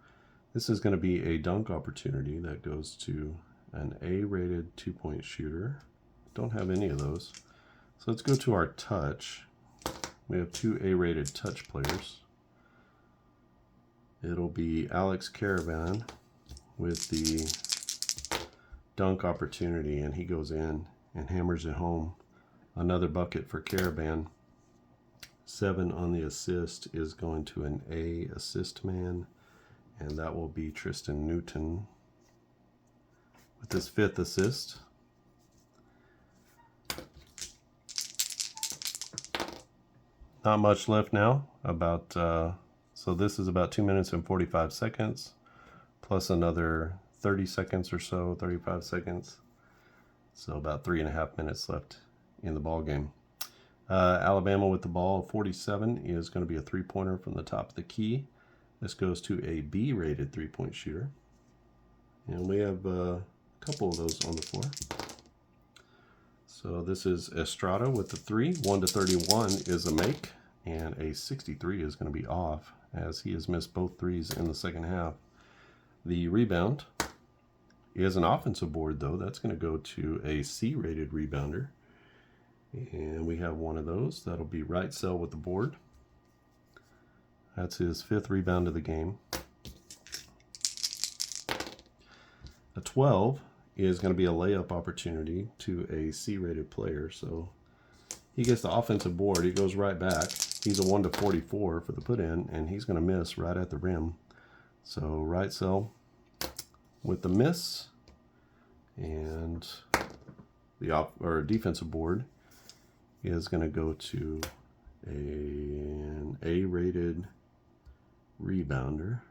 Speaker 1: This is going to be a dunk opportunity that goes to an A-rated 2-point shooter. Don't have any of those. So let's go to our touch. We have 2 A-rated touch players. It'll be Alex Caravan with the dunk opportunity, and he goes in and hammers it home. Another bucket for Caravan. 7 on the assist is going to an A assist man, and that will be Tristan Newton with his 5th assist. Not much left now. So this is about 2 minutes and 45 seconds, plus another 30 seconds or so, 35 seconds. So about 3.5 minutes left in the ball game. Alabama with the ball, 47 is going to be a 3-pointer from the top of the key. This goes to a B-rated 3-point shooter. And we have a couple of those on the floor. So this is Estrada with the 3. 1 to 31 is a make, and a 63 is going to be off, as he has missed both threes in the second half. The rebound is an offensive board, though. That's going to go to a C-rated rebounder. And we have one of those. That'll be Wrightsell with the board. That's his 5th rebound of the game. A 12 is going to be a layup opportunity to a C-rated player. So he gets the offensive board. He goes right back. He's a 1 to 44 for the put-in, and he's going to miss right at the rim. So Wrightsell with the miss, and the defensive board is going to go to an A-rated rebounder.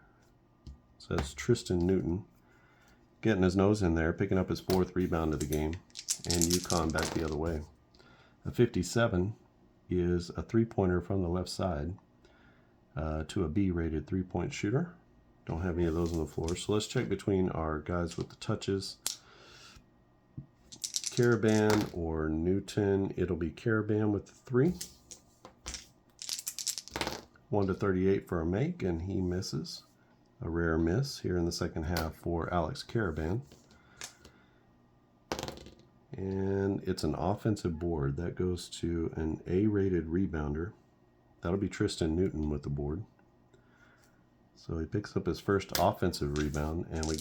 Speaker 1: So that's Tristan Newton getting his nose in there, picking up his 4th rebound of the game, and UConn back the other way. A 57 is a 3-pointer from the left side to a B-rated 3-point shooter. Don't have any of those on the floor. So let's check between our guys with the touches. Caravan or Newton. It'll be Caravan with the 3. 1 to 38 for a make, and he misses. A rare miss here in the second half for Alex Caravan. And it's an offensive board. That goes to an A-rated rebounder. That'll be Tristan Newton with the board. So he picks up his first offensive rebound, and we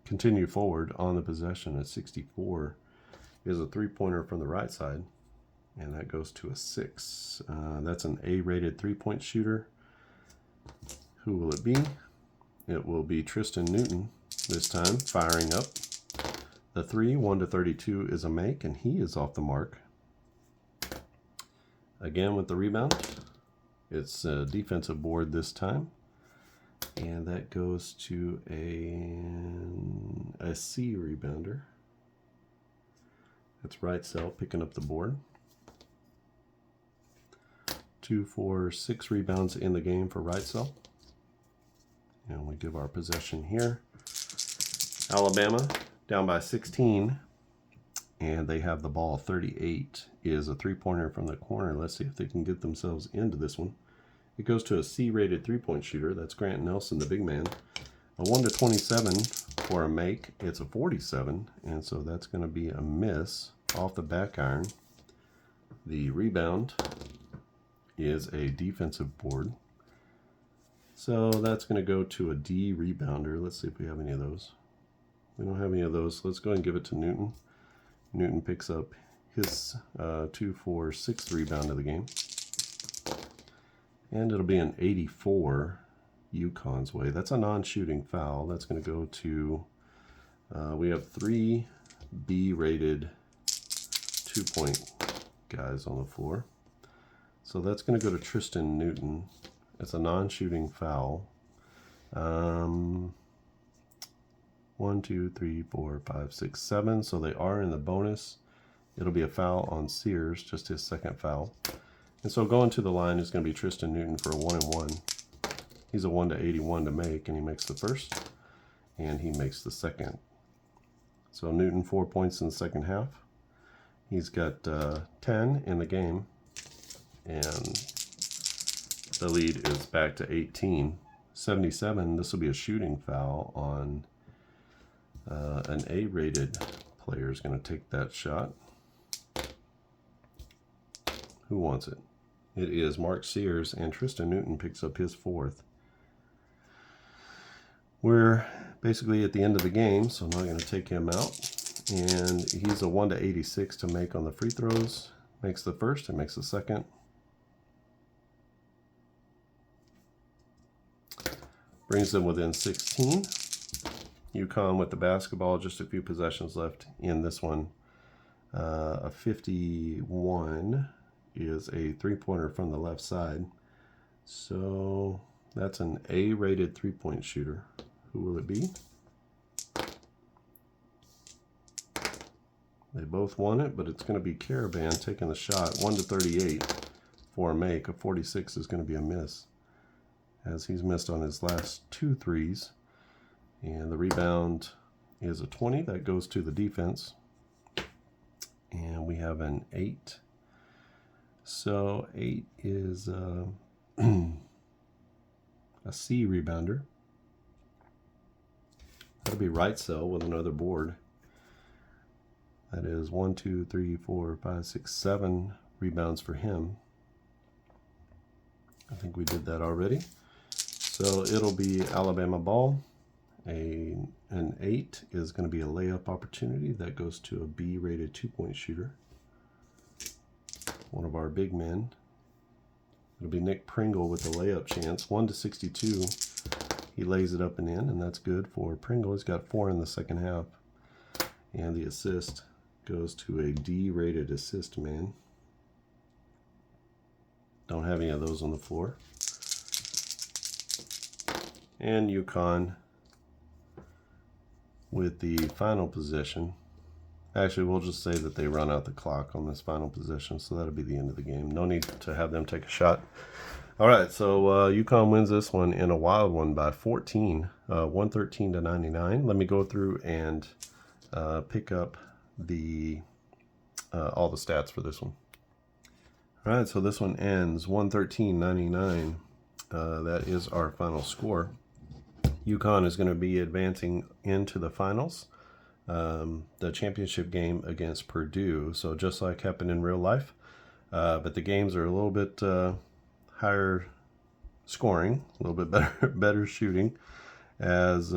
Speaker 1: continue forward on the possession. At 64 is a 3-pointer from the right side, and that goes to a 6. That's an A-rated 3-point shooter. Who will it be? It will be Tristan Newton this time, firing up. The 3, 1 to 32 is a make, and he is off the mark. Again with the rebound. It's a defensive board this time, and that goes to a C rebounder. That's Wrightsell picking up the board. 2, 4, 6 rebounds in the game for Wrightsell. And we give our possession here. Alabama down by 16, and they have the ball. 38 is a 3-pointer from the corner. Let's see if they can get themselves into this one. It goes to a C-rated 3-point shooter. That's Grant Nelson, the big man. A 1 to 27 for a make. It's a 47, and so that's going to be a miss off the back iron. The rebound is a defensive board. So that's going to go to a D rebounder. Let's see if we have any of those. We don't have any of those. So let's go ahead and give it to Newton. Newton picks up his 2, 4, 6 rebound of the game. And it'll be an 84 UConn's way. That's a non-shooting foul. That's going to go to, we have 3 B-rated 2-point guys on the floor. So that's going to go to Tristan Newton. It's a non-shooting foul. 1, 2, 3, 4, 5, 6, 7. So they are in the bonus. It'll be a foul on Sears, just his second foul. And so going to the line is going to be Tristan Newton for a 1-and-1. He's a 1 to 81 to make, and he makes the first, and he makes the second. So Newton 4 points in the second half. He's got 10 in the game, and the lead is back to 18. 77, this will be a shooting foul on An A-rated player is going to take that shot. Who wants it? It is Mark Sears, and Tristan Newton picks up his 4th. We're basically at the end of the game, so I'm not going to take him out. And he's a 1-86 to make on the free throws. Makes the first and makes the second. Brings them within 16. UConn with the basketball, just a few possessions left in this one. A 51 is a three-pointer from the left side. So that's an A-rated three-point shooter. Who will it be? They both won it, but it's going to be Caravan taking the shot. 1-38 for a make. A 46 is going to be a miss, as he's missed on his last 2 threes. And the rebound is a 20. That goes to the defense. And we have an 8. So 8 is a C rebounder. That'll be Wrightsell with another board. That is 1, 2, 3, 4, 5, 6, 7 rebounds for him. I think we did that already. So it'll be Alabama ball. An 8 is going to be a layup opportunity. That goes to a B-rated 2-point shooter. One of our big men. It'll be Nick Pringle with the layup chance. 1-62. He lays it up and in, and that's good for Pringle. He's got 4 in the second half. And the assist goes to a D-rated assist man. Don't have any of those on the floor. And UConn with the final possession. Actually, we'll just say that they run out the clock on this final possession, so that'll be the end of the game. No need to have them take a shot. All right, so UConn wins this one in a wild one by 14, 113-99. Let me go through and pick up the all the stats for this one. All right, so this one ends 113-99. That is our final score. UConn is going to be advancing into the finals, the championship game against Purdue. So just like happened in real life, but the games are a little bit higher scoring, a little bit better shooting, as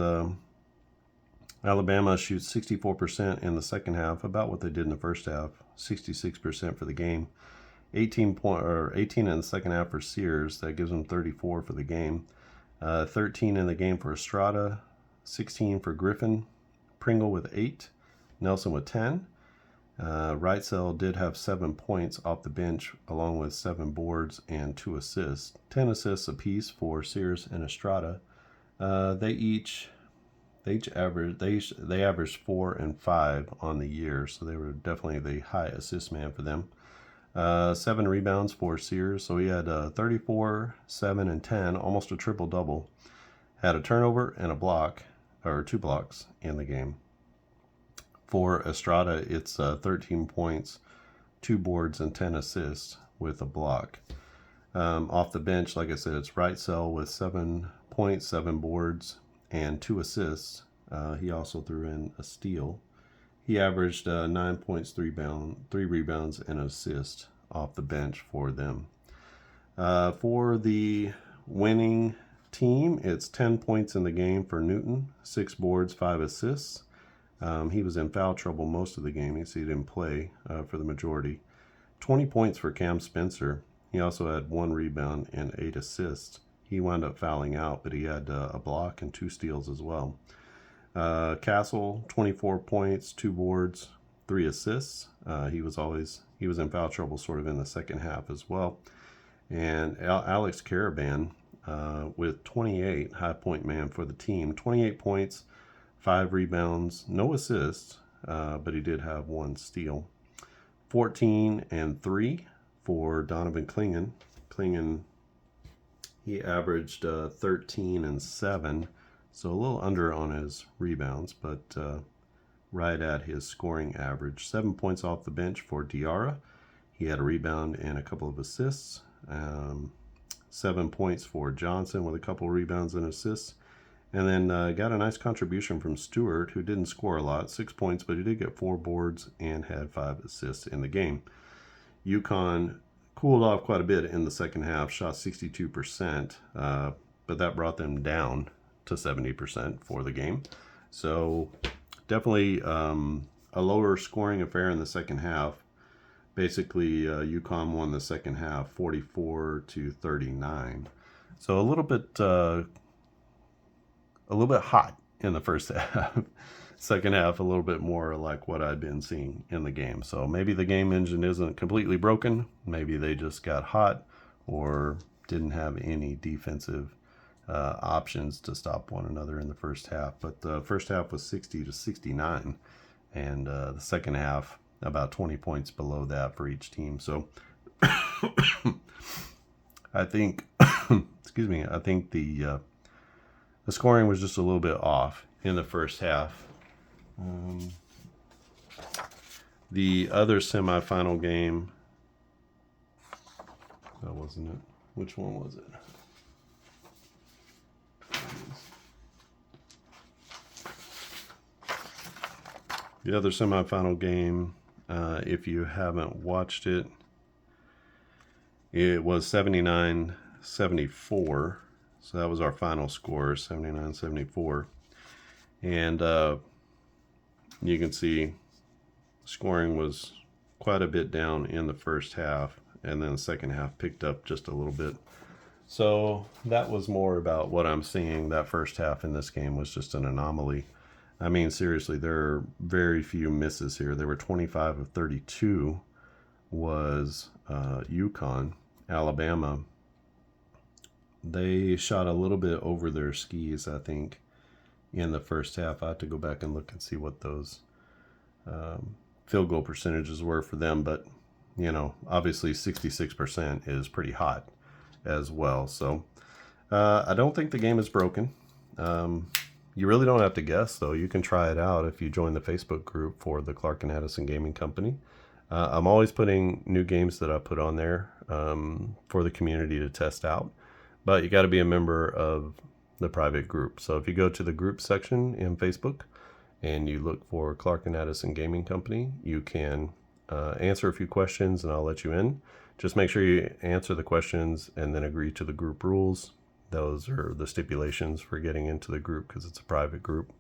Speaker 1: Alabama shoots 64% in the second half, about what they did in the first half, 66% for the game. 18 in the second half for Sears. That gives them 34 for the game. 13 in the game for Estrada, 16 for Griffin, Pringle with 8, Nelson with 10. Wrightsell did have 7 points off the bench, along with 7 boards and 2 assists. 10 assists apiece for Sears and Estrada. They averaged 4 and 5 on the year, so they were definitely the high assist man for them. 7 rebounds for Sears, so he had 34, 7, and 10, almost a triple-double. Had a turnover and a block, or 2 blocks in the game. For Estrada, it's 13 points, 2 boards, and 10 assists with a block. Off the bench, like I said, it's Wrightsell with 7 points, 7 boards, and 2 assists. He also threw in a steal. He averaged 9 points, 3 rebounds, and an assist off the bench for them. For the winning team, it's 10 points in the game for Newton, 6 boards, 5 assists. He was in foul trouble most of the game. You see, he didn't play for the majority. 20 points for Cam Spencer. He also had 1 rebound and 8 assists. He wound up fouling out, but he had a block and 2 steals as well. Castle, 24 points, 2 boards, 3 assists. He was in foul trouble sort of in the second half as well. And Alex Caravan with 28, high point man for the team. 28 points, 5 rebounds, no assists, but he did have 1 steal. 14 and 3 for Donovan Clingan. Clingan, he averaged 13 and 7. So a little under on his rebounds, but right at his scoring average. 7 points off the bench for Diarra. He had a rebound and a couple of assists. 7 points for Johnson with a couple of rebounds and assists. And then got a nice contribution from Stewart, who didn't score a lot, 6 points, but he did get 4 boards and had 5 assists in the game. UConn cooled off quite a bit in the second half, shot 62%, but that brought them down to 70% for the game. So definitely a lower scoring affair in the second half. Basically, UConn won the second half 44-39. So a little bit hot in the first half. Second half, a little bit more like what I'd been seeing in the game. So maybe the game engine isn't completely broken. Maybe they just got hot or didn't have any defensive options to stop one another in the first half. But the first half was 60-69, and the second half about 20 points below that for each team. So I think, excuse me, I think the scoring was just a little bit off in the first half. The other semifinal game, that wasn't it. Which one was it? The other semifinal game, if you haven't watched it, it was 79-74. So that was our final score, 79-74. And you can see scoring was quite a bit down in the first half, and then the second half picked up just a little bit. So that was more about what I'm seeing. That first half in this game was just an anomaly. I mean, seriously, there are very few misses here. There were 25 of 32 was UConn. Alabama, they shot a little bit over their skis, I think, in the first half. I have to go back and look and see what those field goal percentages were for them. But, you know, obviously 66% is pretty hot as well. So I don't think the game is broken. You really don't have to guess, though. You can try it out if you join the Facebook group for the Clark and Addison Gaming Company. I'm always putting new games that I put on there for the community to test out. But you got to be a member of the private group. So if you go to the group section in Facebook and you look for Clark and Addison Gaming Company, you can answer a few questions and I'll let you in. Just make sure you answer the questions and then agree to the group rules. Those are the stipulations for getting into the group because it's a private group.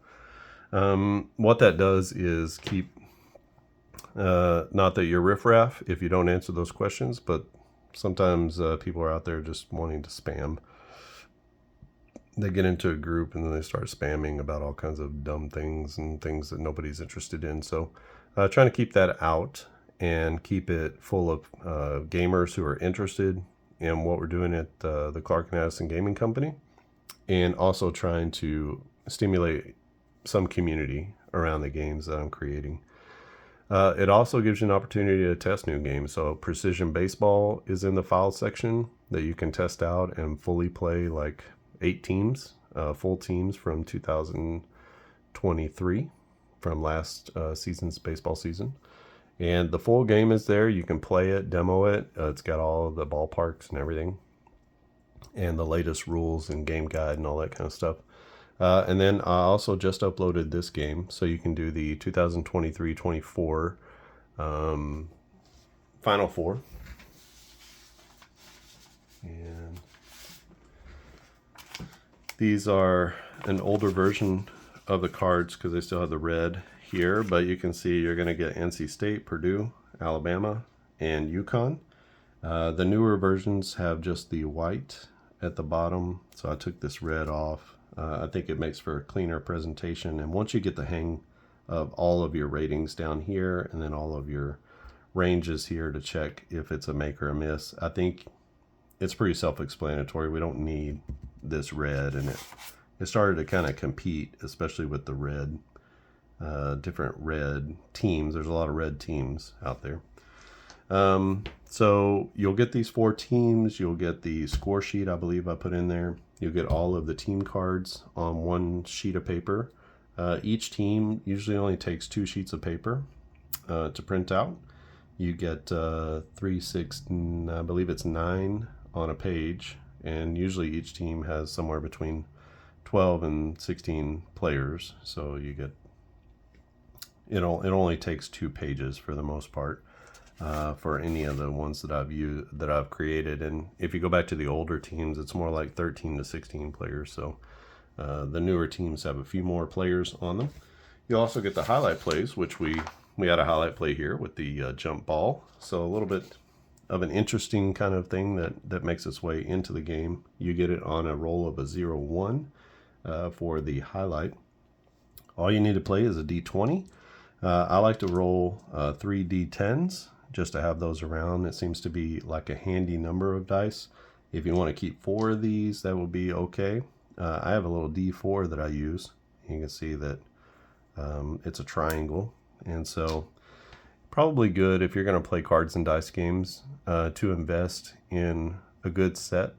Speaker 1: What that does is keep, not that you're riffraff if you don't answer those questions, but sometimes people are out there just wanting to spam. They get into a group and then they start spamming about all kinds of dumb things and things that nobody's interested in. So trying to keep that out and keep it full of gamers who are interested in what we're doing at the Clark and Addison Gaming Company, and also trying to stimulate some community around the games that I'm creating. It also gives you an opportunity to test new games. So Precision Baseball is in the file section that you can test out and fully play like 8 teams, full teams from 2023, from last season's baseball season. And the full game is there. You can play it, demo it. It's got all of the ballparks and everything, and the latest rules and game guide and all that kind of stuff. And then I also just uploaded this game, so you can do the 2023-24 Final Four. And these are an older version of the cards because they still have the red here, but you can see you're going to get NC State, Purdue, Alabama, and UConn. The newer versions have just the white at the bottom, so I took this red off. I think it makes for a cleaner presentation, and once you get the hang of all of your ratings down here and then all of your ranges here to check if it's a make or a miss, I think it's pretty self-explanatory. We don't need this red, and it started to kind of compete, especially with the red, different red teams. There's a lot of red teams out there. So you'll get these 4 teams. You'll get the score sheet, I believe I put in there. You'll get all of the team cards on one sheet of paper. Each team usually only takes 2 sheets of paper to print out. You get 3, 6, I believe it's 9 on a page, and usually each team has somewhere between 12 and 16 players, so you get it only takes 2 pages for the most part for any of the ones that I've created. And if you go back to the older teams, it's more like 13 to 16 players. So the newer teams have a few more players on them. You also get the highlight plays, which we had a highlight play here with the jump ball. So a little bit of an interesting kind of thing that makes its way into the game. You get it on a roll of a 0-1 for the highlight. All you need to play is a D20. I like to roll 3 D10s just to have those around. It seems to be like a handy number of dice. If you want to keep 4 of these, that would be okay. I have a little D4 that I use. You can see that it's a triangle, and so probably good if you're going to play cards and dice games to invest in a good set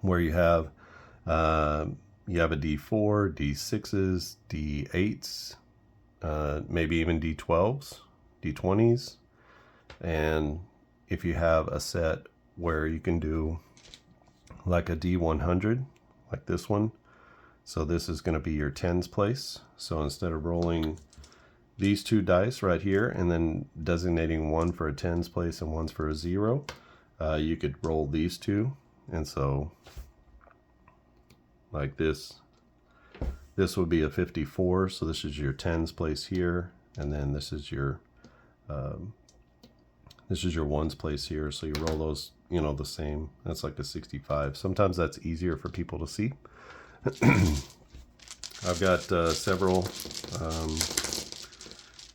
Speaker 1: where you have a D4, D6s, D8s, maybe even D12s, D20s, and if you have a set where you can do like a D100, like this one, so this is going to be your tens place. So instead of rolling these 2 dice right here and then designating one for a tens place and one's for a 0, you could roll these 2, and so like this would be a 54. So this is your tens place here, and then this is your ones place here. So you roll those, the same. That's like a 65. Sometimes that's easier for people to see. I've got several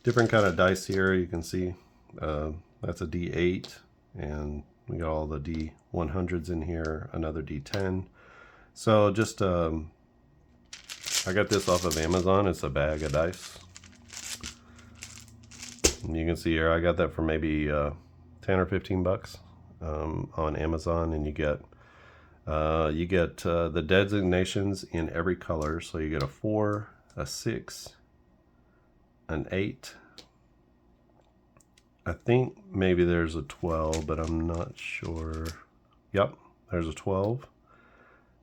Speaker 1: different kind of dice here. You can see that's a D8, and we got all the D100s in here, another D10. So just I got this off of Amazon. It's a bag of dice. And you can see here I got that for maybe 10 or 15 bucks on Amazon, and you get the designations in every color. So you get a 4, a 6, an 8. I think maybe there's a 12, but I'm not sure. Yep, there's a 12.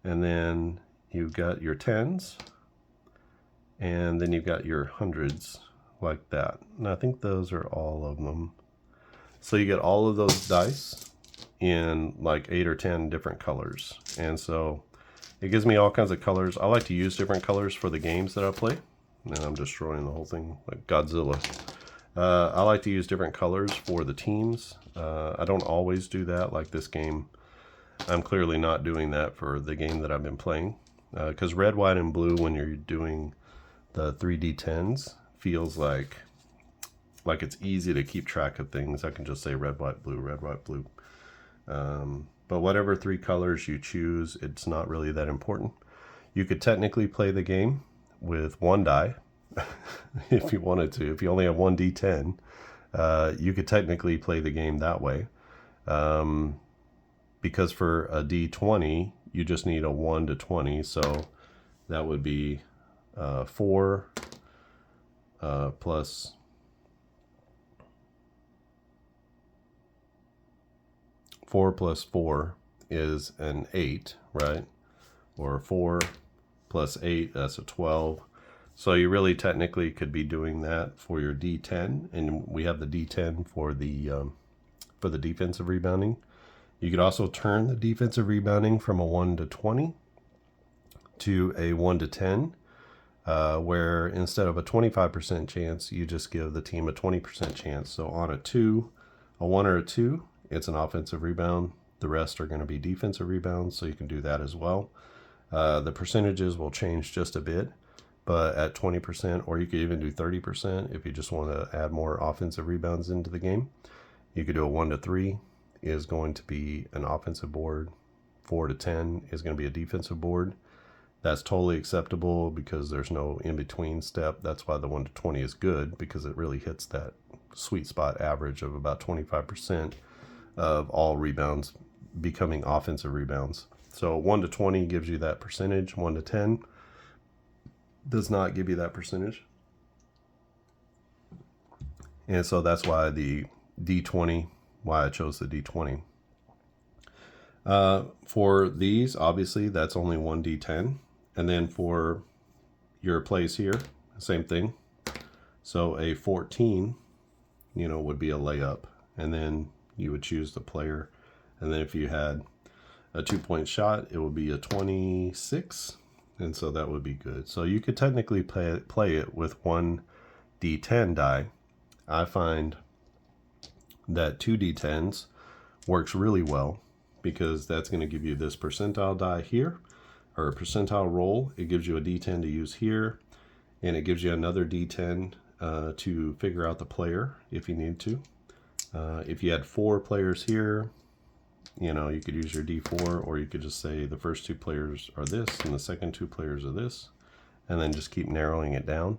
Speaker 1: And then you've got your 10s, and then you've got your 100s like that. And I think those are all of them. So you get all of those dice in like 8 or 10 different colors. And so it gives me all kinds of colors. I like to use different colors for the games that I play. And I'm destroying the whole thing like Godzilla. I like to use different colors for the teams. I don't always do that. Like this game, I'm clearly not doing that for the game that I've been playing. Because red, white, and blue, when you're doing the 3D10s, feels like it's easy to keep track of things. I can just say red, white, blue, red, white, blue. But whatever 3 colors you choose, it's not really that important. You could technically play the game with 1 die if you wanted to. If you only have 1 D10, you could technically play the game that way. Because for a D20, you just need a 1 to 20. So that would be 4 plus 4 plus 4 is an 8, right? Or 4 plus 8, that's a 12. So you really technically could be doing that for your D10, and we have the D10 for the defensive rebounding. You could also turn the defensive rebounding from a 1 to 20 to a 1 to 10, where instead of a 25% chance, you just give the team a 20% chance. So on a 2, a 1 or a 2, it's an offensive rebound. The rest are going to be defensive rebounds, so you can do that as well. The percentages will change just a bit, but at 20%, or you could even do 30% if you just want to add more offensive rebounds into the game. You could do a 1 to 3 is going to be an offensive board. 4 to 10 is going to be a defensive board. That's totally acceptable because there's no in-between step. That's why the 1 to 20 is good, because it really hits that sweet spot average of about 25% of all rebounds becoming offensive rebounds. So 1 to 20 gives you that percentage. 1 to 10 does not give you that percentage. And so that's why the D20, why I chose the D20. For these, obviously, that's only 1 D10. And then for your plays here, same thing. So a 14, would be a layup. And then you would choose the player. And then if you had a 2-point shot, it would be a 26. And so that would be good. So you could technically play it with one D10 die. I find that 2 D10s works really well because that's going to give you this percentile die here, or a percentile roll. It gives you a D10 to use here, and it gives you another D10 to figure out the player if you need to. If you had 4 players here, you could use your D4, or you could just say the first 2 players are this and the second 2 players are this, and then just keep narrowing it down.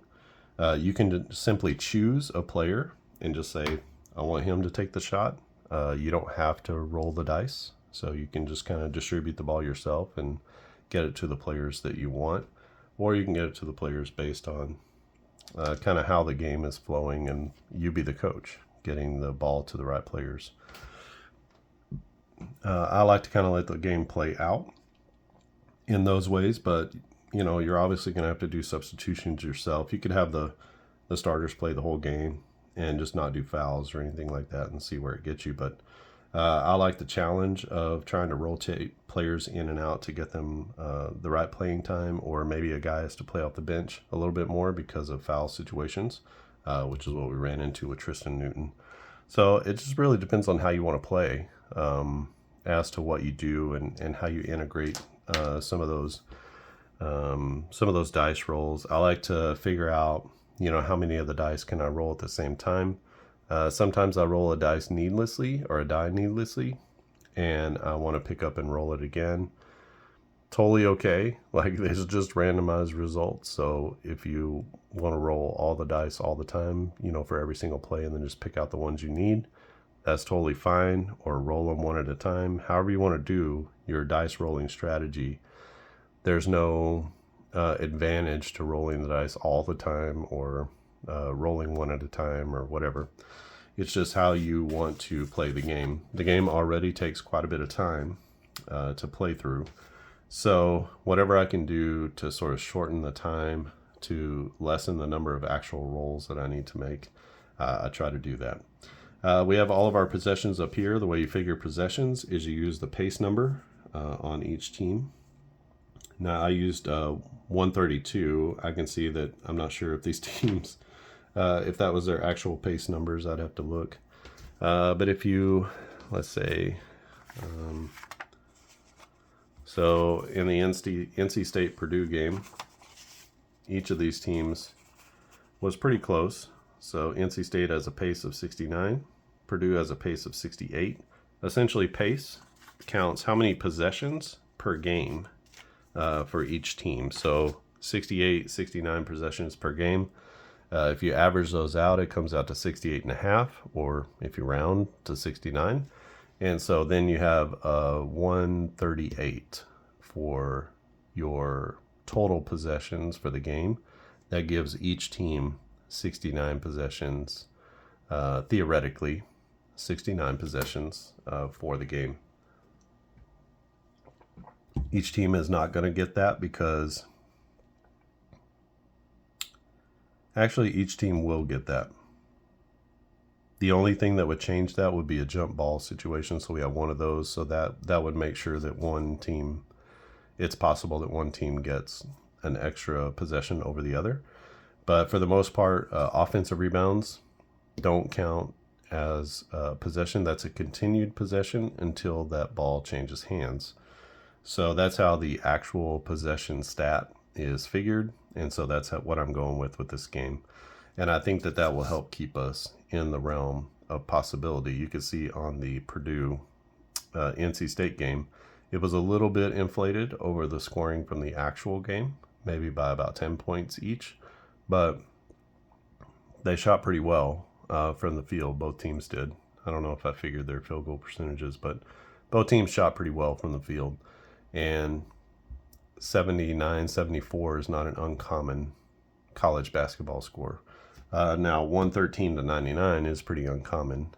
Speaker 1: You can simply choose a player and just say, I want him to take the shot. You don't have to roll the dice, so you can just kind of distribute the ball yourself and get it to the players that you want, or you can get it to the players based on kind of how the game is flowing, and you be the coach, getting the ball to the right players. I like to kind of let the game play out in those ways, but you're obviously going to have to do substitutions yourself. You could have the starters play the whole game and just not do fouls or anything like that and see where it gets you. But I like the challenge of trying to rotate players in and out to get them the right playing time, or maybe a guy has to play off the bench a little bit more because of foul situations, which is what we ran into with Tristan Newton. So it just really depends on how you want to play, as to what you do and how you integrate some of those dice rolls. I like to figure out, how many of the dice can I roll at the same time. Sometimes I roll a die needlessly, and I want to pick up and roll it again. Totally okay. Like, this is just randomized results. So if you want to roll all the dice all the time, for every single play, and then just pick out the ones you need, that's totally fine. Or roll them one at a time. However you want to do your dice rolling strategy. There's no advantage to rolling the dice all the time, or rolling one at a time, or whatever. It's just how you want to play the game. The game already takes quite a bit of time to play through. So whatever I can do to sort of shorten the time, to lessen the number of actual rolls that I need to make, I try to do that. We have all of our possessions up here. The way you figure possessions is you use the pace number on each team. Now I used 132. I can see that I'm not sure if these teams, if that was their actual pace numbers, I'd have to look. But if you, let's say, so in the NC State Purdue game, each of these teams was pretty close. So NC State has a pace of 69. Purdue has a pace of 68. Essentially, pace counts how many possessions per game for each team. So 68, 69 possessions per game. If you average those out, it comes out to 68.5, or if you round to 69. And so then you have 138 for your total possessions for the game. That gives each team 69 possessions, theoretically, 69 possessions for the game. Each team is not going to get that, because actually each team will get that. The only thing that would change that would be a jump ball situation. So we have one of those. So that would make sure that one team, it's possible that one team gets an extra possession over the other. But for the most part, offensive rebounds don't count as possession. That's a continued possession until that ball changes hands. So that's how the actual possession stat is figured. And so that's what I'm going with this game. And I think that will help keep us in the realm of possibility. You could see on the Purdue NC State game, it was a little bit inflated over the scoring from the actual game, maybe by about 10 points each. But they shot pretty well from the field. Both teams did. I don't know if I figured their field goal percentages, but both teams shot pretty well from the field. And 79, 74 is not an uncommon college basketball score. Now 113 to 99 is pretty uncommon,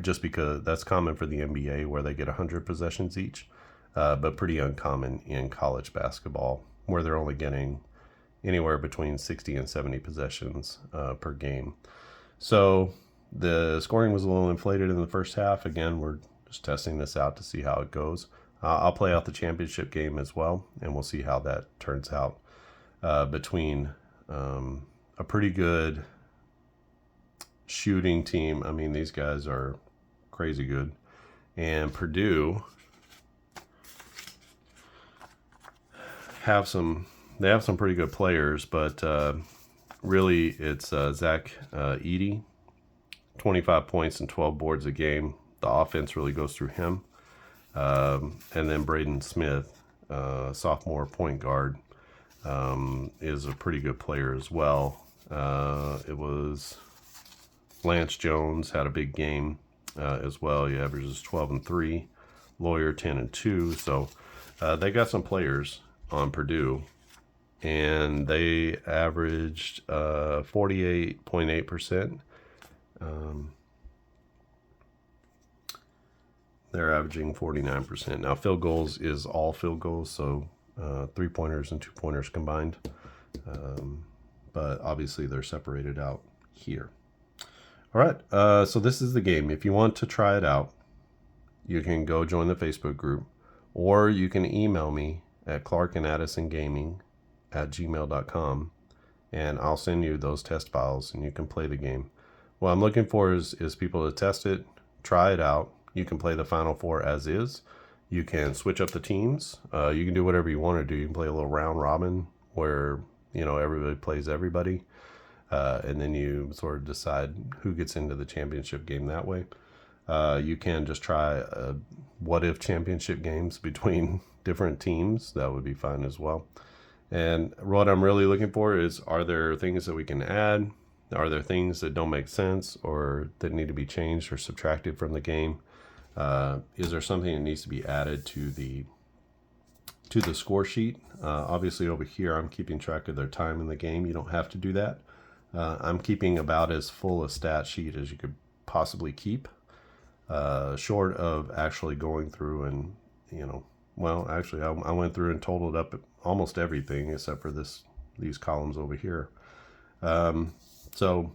Speaker 1: just because that's common for the NBA where they get 100 possessions each, but pretty uncommon in college basketball. where they're only getting anywhere between 60 and 70 possessions per game. So the scoring was a little inflated in the first half. Again, we're just testing this out to see how it goes. I'll play out the championship game as well, and we'll see how that turns out between a pretty good shooting team. I mean, these guys are crazy good. And Purdue have some pretty good players, but really it's Zach Edey, 25 points and 12 boards a game. The offense really goes through him. And then Braden Smith, sophomore point guard, is a pretty good player as well. It was Lance Jones had a big game as well. He averages 12 and 3, Lawyer 10 and 2. So they got some players on Purdue, and they averaged 48.8%. They're averaging 49%. Now, field goals is all field goals, so 3-pointers and 2-pointers combined. But obviously, they're separated out here. All right, so this is the game. If you want to try it out, you can go join the Facebook group, or you can email me at clarkandaddisongaming@gmail.com, and I'll send you those test files, and you can play the game. What I'm looking for is people to test it, try it out. You can play the Final Four as is. You can switch up the teams. You can do whatever you want to do. You can play a little round robin where, everybody plays everybody. And then you sort of decide who gets into the championship game that way. You can just try what-if championship games between different teams. That would be fun as well. And what I'm really looking for is, are there things that we can add? Are there things that don't make sense or that need to be changed or subtracted from the game? Is there something that needs to be added to the score sheet? Obviously over here, I'm keeping track of their time in the game. You don't have to do that. I'm keeping about as full a stat sheet as you could possibly keep, short of actually going through and, actually I went through and totaled up almost everything except for these columns over here. So,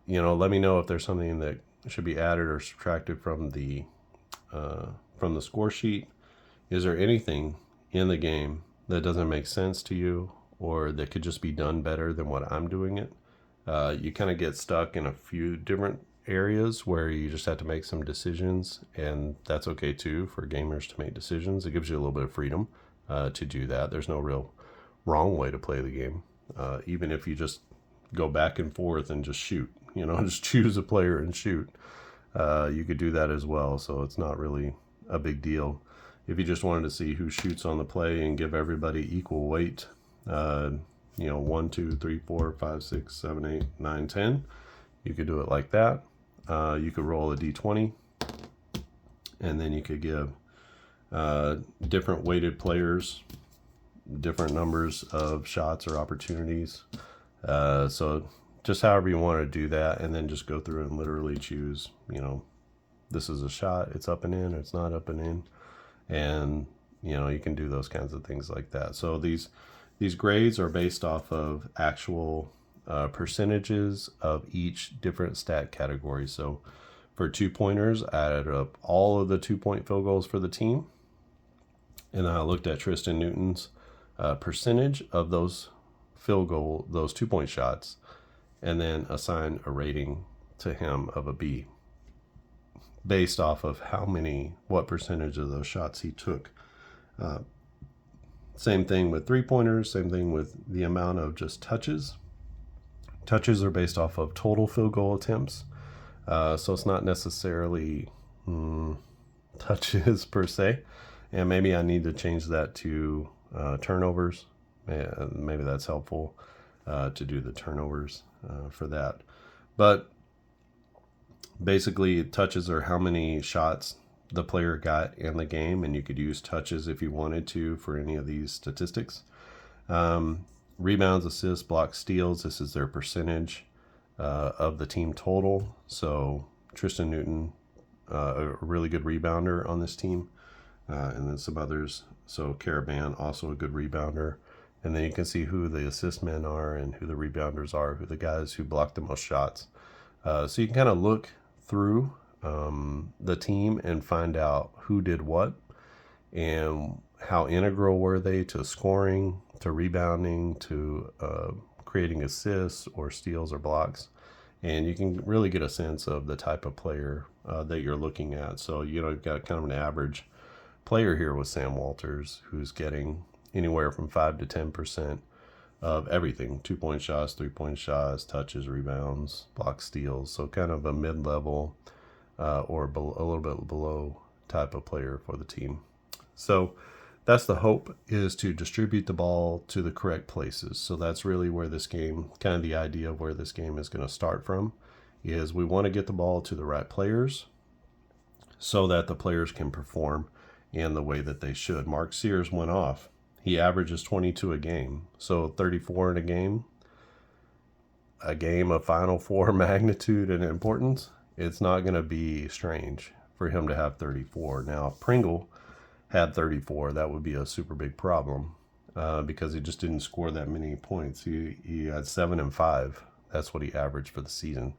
Speaker 1: let me know if there's something that should be added or subtracted from the score sheet. Is there anything in the game that doesn't make sense to you, or that could just be done better than what I'm doing it? You kind of get stuck in a few different areas where you just have to make some decisions, and that's okay too for gamers to make decisions. It gives you a little bit of freedom to do that. There's no real wrong way to play the game. Even if you just go back and forth and just shoot, just choose a player and shoot. You could do that as well, so it's not really a big deal. If you just wanted to see who shoots on the play and give everybody equal weight, 1, 2, 3, 4, 5, 6, 7, 8, 9, 10, you could do it like that. You could roll a d20, and then you could give different weighted players different numbers of shots or opportunities. So just however you want to do that, and then just go through and literally choose, this is a shot, it's up and in, or it's not up and in. And, you can do those kinds of things like that. So these grades are based off of actual percentages of each different stat category. So for 2-pointers, I added up all of the 2-point field goals for the team. And I looked at Tristan Newton's percentage of those 2-point shots, and then assign a rating to him of a B based off of what percentage of those shots he took. Same thing with 3-pointers, same thing with the amount of just touches. Touches are based off of total field goal attempts. So it's not necessarily touches per se. And maybe I need to change that to turnovers. Maybe that's helpful to do the turnovers for that. But basically, touches are how many shots the player got in the game, and you could use touches if you wanted to for any of these statistics. Rebounds, assists, blocks, steals, this is their percentage of the team total. So Tristan Newton, a really good rebounder on this team, and then some others. So Caravan, also a good rebounder. And then you can see who the assist men are and who the rebounders are, who the guys who block the most shots. So you can kind of look through the team and find out who did what and how integral were they to scoring, to rebounding, to creating assists or steals or blocks. And you can really get a sense of the type of player that you're looking at. So, you've got kind of an average player here with Sam Walters, who's getting anywhere from 5 to 10% of everything: 2-point shots, 3-point shots, touches, rebounds, blocks, steals. So kind of a mid-level or a little bit below type of player for the team. So that's the hope, is to distribute the ball to the correct places. So that's really where this game, kind of the idea of where this game is going to start from, is we want to get the ball to the right players so that the players can perform in the way that they should. Mark Sears went off. He averages 22 a game. So 34 in a game of Final Four magnitude and importance, it's not going to be strange for him to have 34. Now, if Pringle had 34, that would be a super big problem because he just didn't score that many points. He had 7 and 5. That's what he averaged for the season.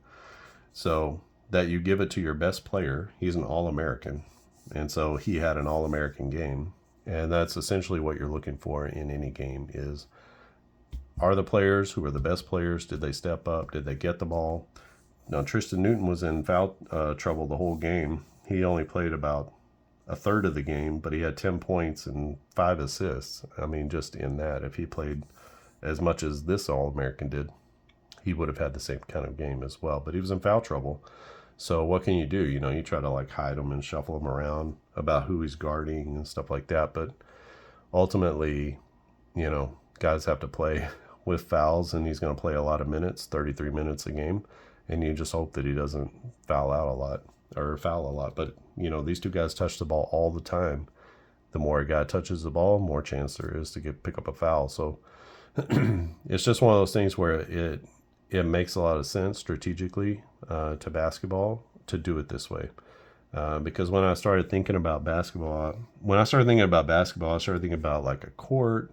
Speaker 1: So that you give it to your best player. He's an All-American. And so he had an All-American game. And that's essentially what you're looking for in any game is, are the players who are the best players, did they step up? Did they get the ball? Now, Tristan Newton was in foul trouble the whole game. He only played about a third of the game, but he had 10 points and 5 assists. I mean, just in that, if he played as much as this All-American did, he would have had the same kind of game as well. But he was in foul trouble. So what can you do? You try to hide him and shuffle him around about who he's guarding and stuff like that. But ultimately, guys have to play with fouls, and he's going to play a lot of minutes, 33 minutes a game. And you just hope that he doesn't foul a lot. But, these two guys touch the ball all the time. The more a guy touches the ball, more chance there is to pick up a foul. So it's just one of those things where it makes a lot of sense strategically to basketball to do it this way. Because when I started thinking about basketball, I started thinking about a court,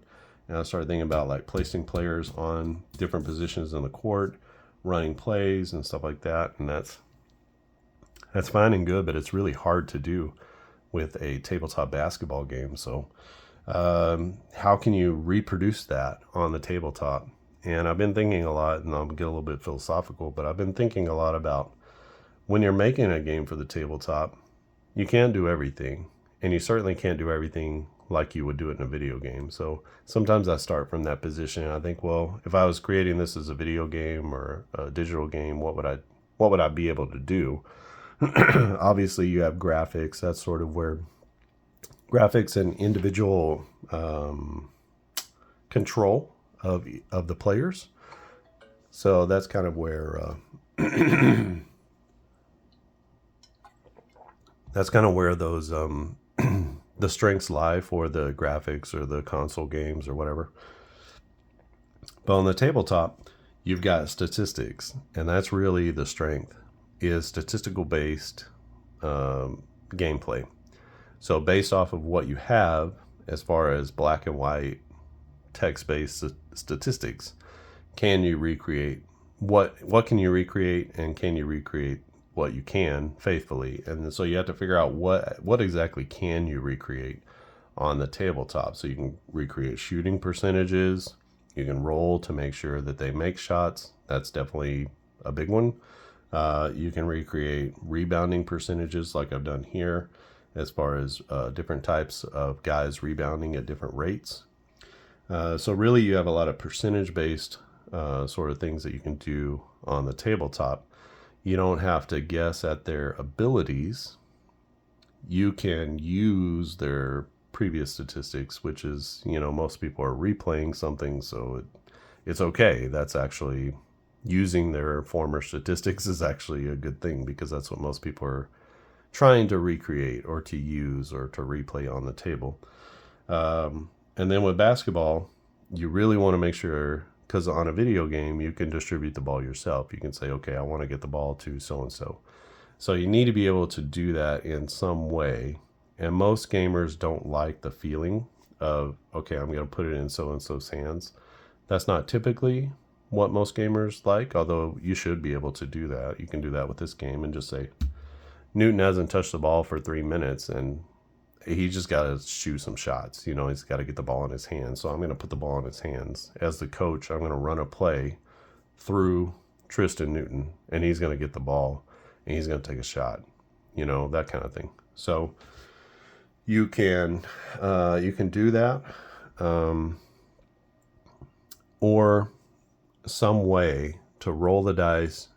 Speaker 1: and I started thinking about placing players on different positions in the court, running plays and stuff like that. And that's fine and good, but it's really hard to do with a tabletop basketball game. So how can you reproduce that on the tabletop? And I've been thinking a lot, and I'll get a little bit philosophical, but I've been thinking a lot about when you're making a game for the tabletop, you can't do everything, and you certainly can't do everything like you would do it in a video game. So sometimes I start from that position, and I think, well, if I was creating this as a video game or a digital game, what would I be able to do? Obviously, you have graphics. That's sort of where graphics and individual control of the players. So that's kind of where those the strengths lie for the graphics or the console games or whatever. But on the tabletop, you've got statistics, and that's really the strength, is statistical based gameplay. So based off of what you have as far as black and white text-based statistics, can you recreate what can you recreate, and can you recreate what you can faithfully? And so you have to figure out what exactly can you recreate on the tabletop. So you can recreate shooting percentages, you can roll to make sure that they make shots. That's definitely a big one. You can recreate rebounding percentages like I've done here, as far as different types of guys rebounding at different rates. So really you have a lot of percentage-based sort of things that you can do on the tabletop. You don't have to guess at their abilities. You can use their previous statistics, which is, most people are replaying something, so it's okay. That's actually, using their former statistics is actually a good thing, because that's what most people are trying to recreate or to use or to replay on the table. And then with basketball, you really want to make sure, because on a video game, you can distribute the ball yourself. You can say, okay, I want to get the ball to so-and-so. So you need to be able to do that in some way. And most gamers don't like the feeling of, okay, I'm going to put it in so-and-so's hands. That's not typically what most gamers like, although you should be able to do that. You can do that with this game and just say, Newton hasn't touched the ball for 3 minutes and he just got to shoot some shots. You know, he's got to get the ball in his hands. So I'm going to put the ball in his hands. As the coach, I'm going to run a play through Tristan Newton, and he's going to get the ball, and he's going to take a shot. You know, that kind of thing. So you can do that, or some way to roll the dice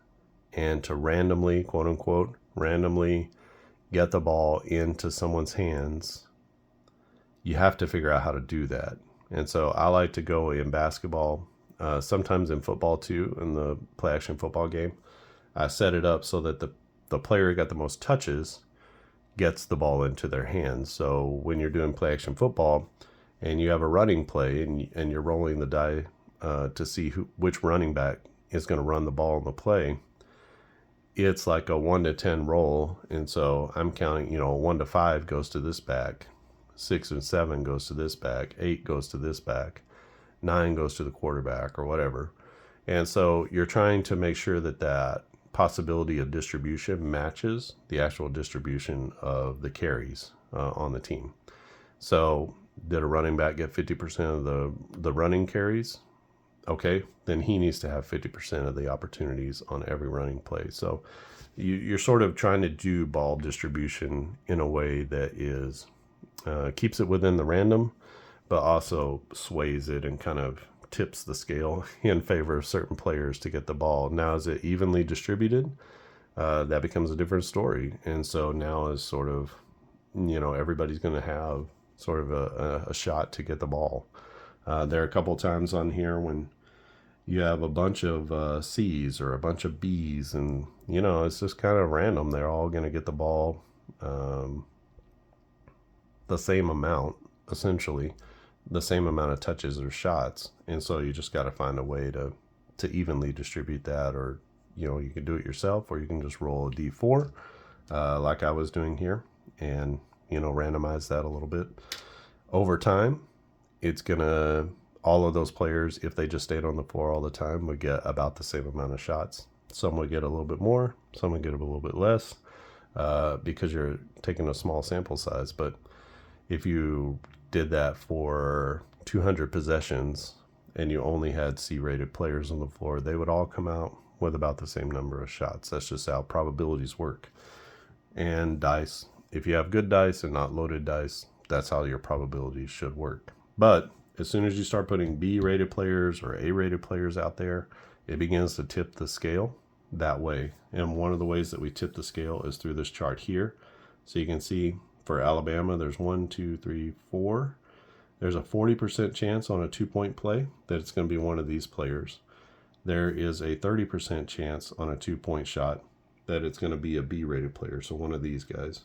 Speaker 1: and to randomly, quote unquote, randomly get the ball into someone's hands. You have to figure out how to do that. And so I like to go in basketball, sometimes in football too, in the play action football game. I set it up so that the player who got the most touches gets the ball into their hands. So when you're doing play action football and you have a running play and you're rolling the die to see which running back is going to run the ball in the play, it's like a 1 to 10 roll. And so I'm counting, 1 to 5 goes to this back, 6 and 7 goes to this back, 8 goes to this back, 9 goes to the quarterback or whatever. And so you're trying to make sure that possibility of distribution matches the actual distribution of the carries on the team. So did a running back get 50% of the running carries? Okay, then he needs to have 50% of the opportunities on every running play. So you're sort of trying to do ball distribution in a way that is keeps it within the random, but also sways it and kind of tips the scale in favor of certain players to get the ball. Now, is it evenly distributed? That becomes a different story. And so now is sort of, everybody's going to have sort of a shot to get the ball. There are a couple times on here when you have a bunch of C's or a bunch of B's, and it's just kind of random. They're all going to get the ball the same amount, essentially, the same amount of touches or shots. And so you just got to find a way to evenly distribute that, or you can do it yourself, or you can just roll a D4 like I was doing here, and randomize that a little bit. Over time, it's gonna, all of those players, if they just stayed on the floor all the time, would get about the same amount of shots. Some would get a little bit more, some would get a little bit less, because you're taking a small sample size. But if you did that for 200 possessions and you only had C-rated players on the floor, they would all come out with about the same number of shots. That's just how probabilities work. And dice, if you have good dice and not loaded dice, that's how your probabilities should work. But as soon as you start putting B-rated players or A-rated players out there, it begins to tip the scale that way. And one of the ways that we tip the scale is through this chart here. So you can see for Alabama, there's 1, 2, 3, 4. There's a 40% chance on a 2-point play that it's going to be one of these players. There is a 30% chance on a 2-point shot that it's going to be a B-rated player, so one of these guys.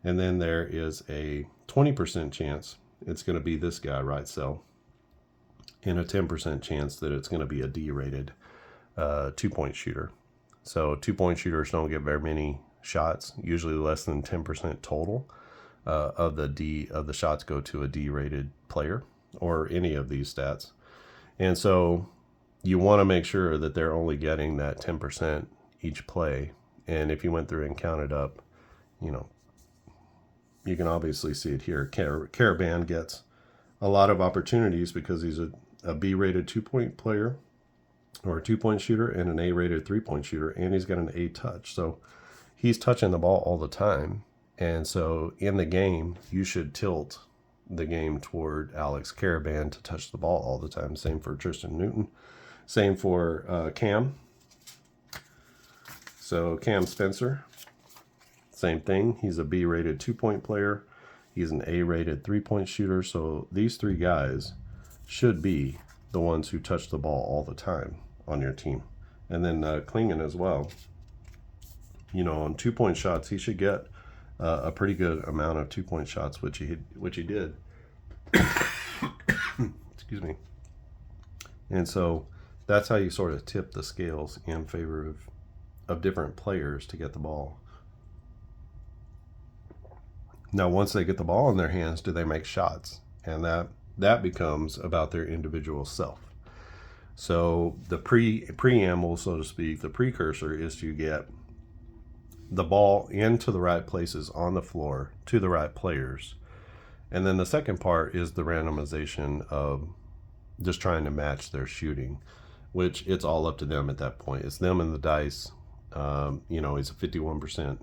Speaker 1: And then there is a 20% chance it's going to be this guy, right cell, and a 10% chance that it's going to be a D-rated 2-point shooter. So 2-point shooters don't get very many shots, usually less than 10% total of the shots go to a D-rated player or any of these stats. And so you want to make sure that they're only getting that 10% each play. And if you went through and counted up, you can obviously see it here. Caravan gets a lot of opportunities because he's a B-rated 2-point player or a 2-point shooter and an A-rated 3-point shooter, and he's got an A touch. So he's touching the ball all the time. And so in the game, you should tilt the game toward Alex Caravan to touch the ball all the time. Same for Tristan Newton. Same for Cam. So Cam Spencer, same thing. He's a B-rated 2-point player. He's an A-rated 3-point shooter. So these three guys should be the ones who touch the ball all the time on your team. And then Klingon as well. On 2-point shots, he should get a pretty good amount of 2-point shots, which he did. Excuse me. And so that's how you sort of tip the scales in favor of different players to get the ball. Now, once they get the ball in their hands, do they make shots? and that becomes about their individual self. So the preamble, so to speak, the precursor is to get the ball into the right places on the floor to the right players. And then the second part is the randomization of just trying to match their shooting, which it's all up to them at that point. It's them and the dice. He's a 51%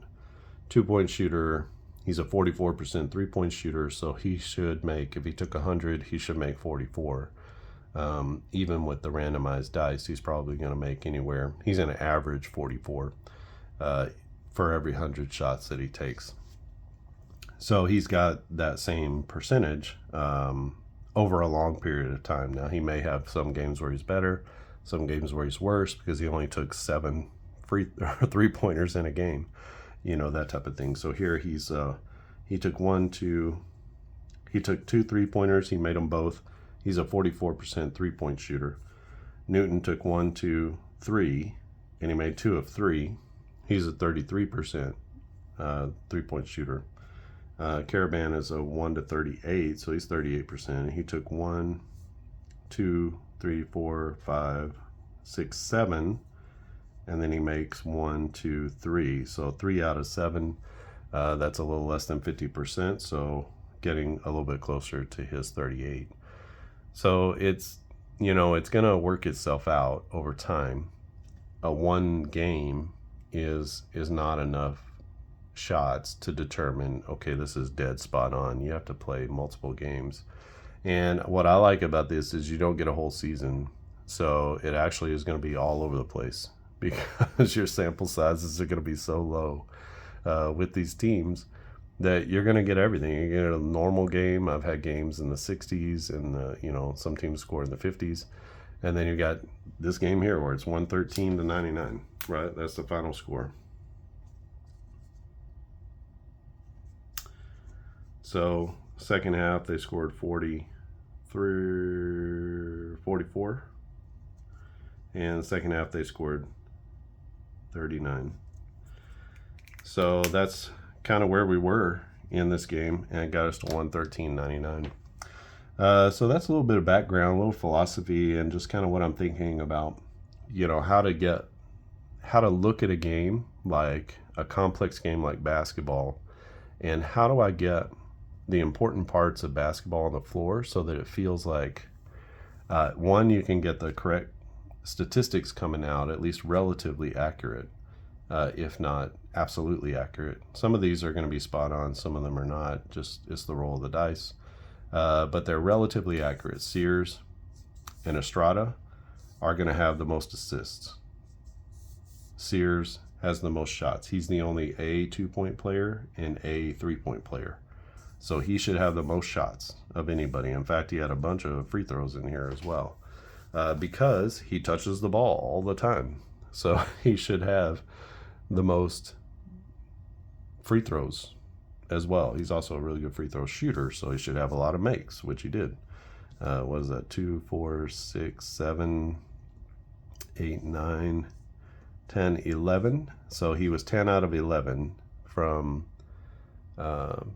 Speaker 1: 2-point shooter. He's a 44% 3-point shooter. So he should make, if he took 100, he should make 44. Even with the randomized dice, he's probably going to make anywhere. He's going to average 44 for every 100 shots that he takes. So he's got that same percentage over a long period of time. Now, he may have some games where he's better, some games where he's worse because he only took 7 3-pointers in a game, that type of thing. So here he took 2 3-pointers. He made them both. He's a 44% 3-point shooter. Newton took 1, 2, 3, and he made 2 of 3. He's a 33% 3-point shooter. Caravan is a 1 to 38, so he's 38%. He took 1, 2, 3, 4, 5, 6, 7, and then he makes 1, 2, 3. So 3 out of 7. That's a little less than 50%. So getting a little bit closer to his 38. So it's going to work itself out over time. One game is not enough shots to determine, okay, this is dead spot on. You have to play multiple games. And what I like about this is you don't get a whole season. So it actually is going to be all over the place because your sample sizes are going to be so low with these teams that you're going to get everything. You get a normal game. I've had games in the 60s and some teams score in the 50s. And then you got this game here where it's 113 to 99, right? That's the final score. So second half, they scored 44. And second half, they scored 39. So that's kind of where we were in this game, and it got us to 113.99. So that's a little bit of background, a little philosophy, and just kind of what I'm thinking about, how to look at a game like a complex game like basketball, and how do I get the important parts of basketball on the floor so that it feels like, one, you can get the correct statistics coming out, at least relatively accurate, if not absolutely accurate. Some of these are going to be spot on, some of them are not, just it's the roll of the dice. But they're relatively accurate. Sears and Estrada are going to have the most assists. Sears has the most shots. He's the only A 2-point player and A 3-point player. So he should have the most shots of anybody. In fact, he had a bunch of free throws in here as well because he touches the ball all the time. So he should have the most free throws as well. He's also a really good free throw shooter, so he should have a lot of makes, which he did. What is that? 2, 4, 6, 7, 8, 9, 10, 11. So he was 10 out of 11 from, and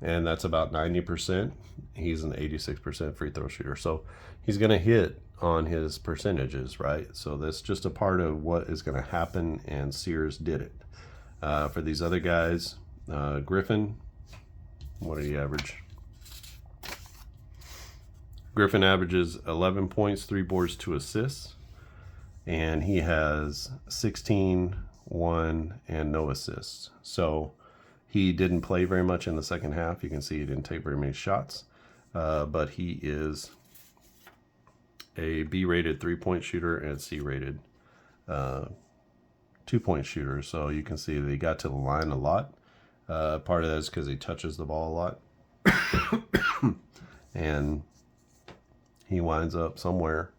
Speaker 1: that's about 90%. He's an 86% free throw shooter. So he's going to hit on his percentages, right? So that's just a part of what is going to happen, and Sears did it. For these other guys, Griffin, what did he average? Griffin averages 11 points, 3 boards, 2 assists, and he has 16, 1, and no assists. So he didn't play very much in the second half. You can see he didn't take very many shots, but he is a B-rated 3-point shooter and C-rated 2-point shooter. So you can see that he got to the line a lot. Part of that is because he touches the ball a lot. And he winds up somewhere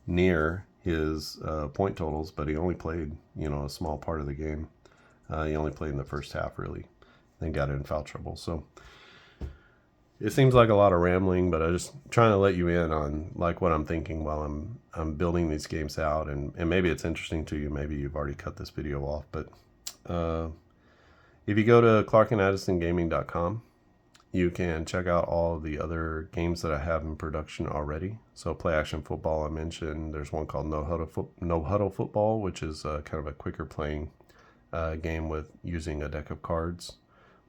Speaker 1: near his point totals, but he only played, a small part of the game. He only played in the first half, really, then got in foul trouble. So it seems like a lot of rambling, but I'm just trying to let you in on like what I'm thinking while I'm building these games out, and maybe it's interesting to you. Maybe you've already cut this video off, but if you go to clarkandaddisongaming.com you can check out all of the other games that I have in production already. So play action football I mentioned. There's one called no huddle football, which is kind of a quicker playing game with using a deck of cards.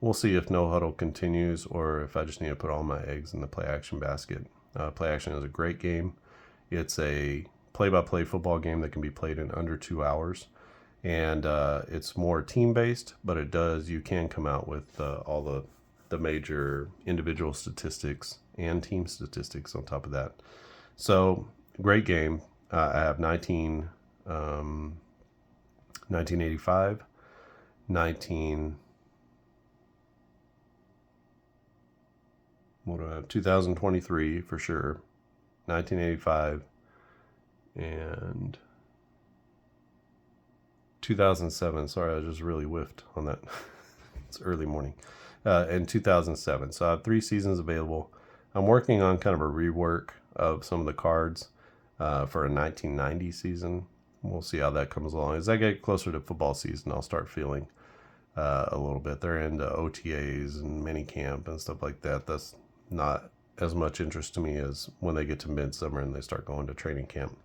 Speaker 1: We'll see if no huddle continues or if I just need to put all my eggs in the play action basket. Play action is a great game. It's a play-by-play football game that can be played in under 2 hours. And it's more team-based, but you can come out with all the major individual statistics and team statistics on top of that. So, great game. I have 1985, 2023 for sure, 1985, and 2007. Sorry, I just really whiffed on that. It's early morning. In 2007. So I have 3 seasons available. I'm working on kind of a rework of some of the cards for a 1990 season. We'll see how that comes along. As I get closer to football season, I'll start feeling a little bit. They're into OTAs and mini camp and stuff like that. That's not as much interest to me as when they get to midsummer and they start going to training camp.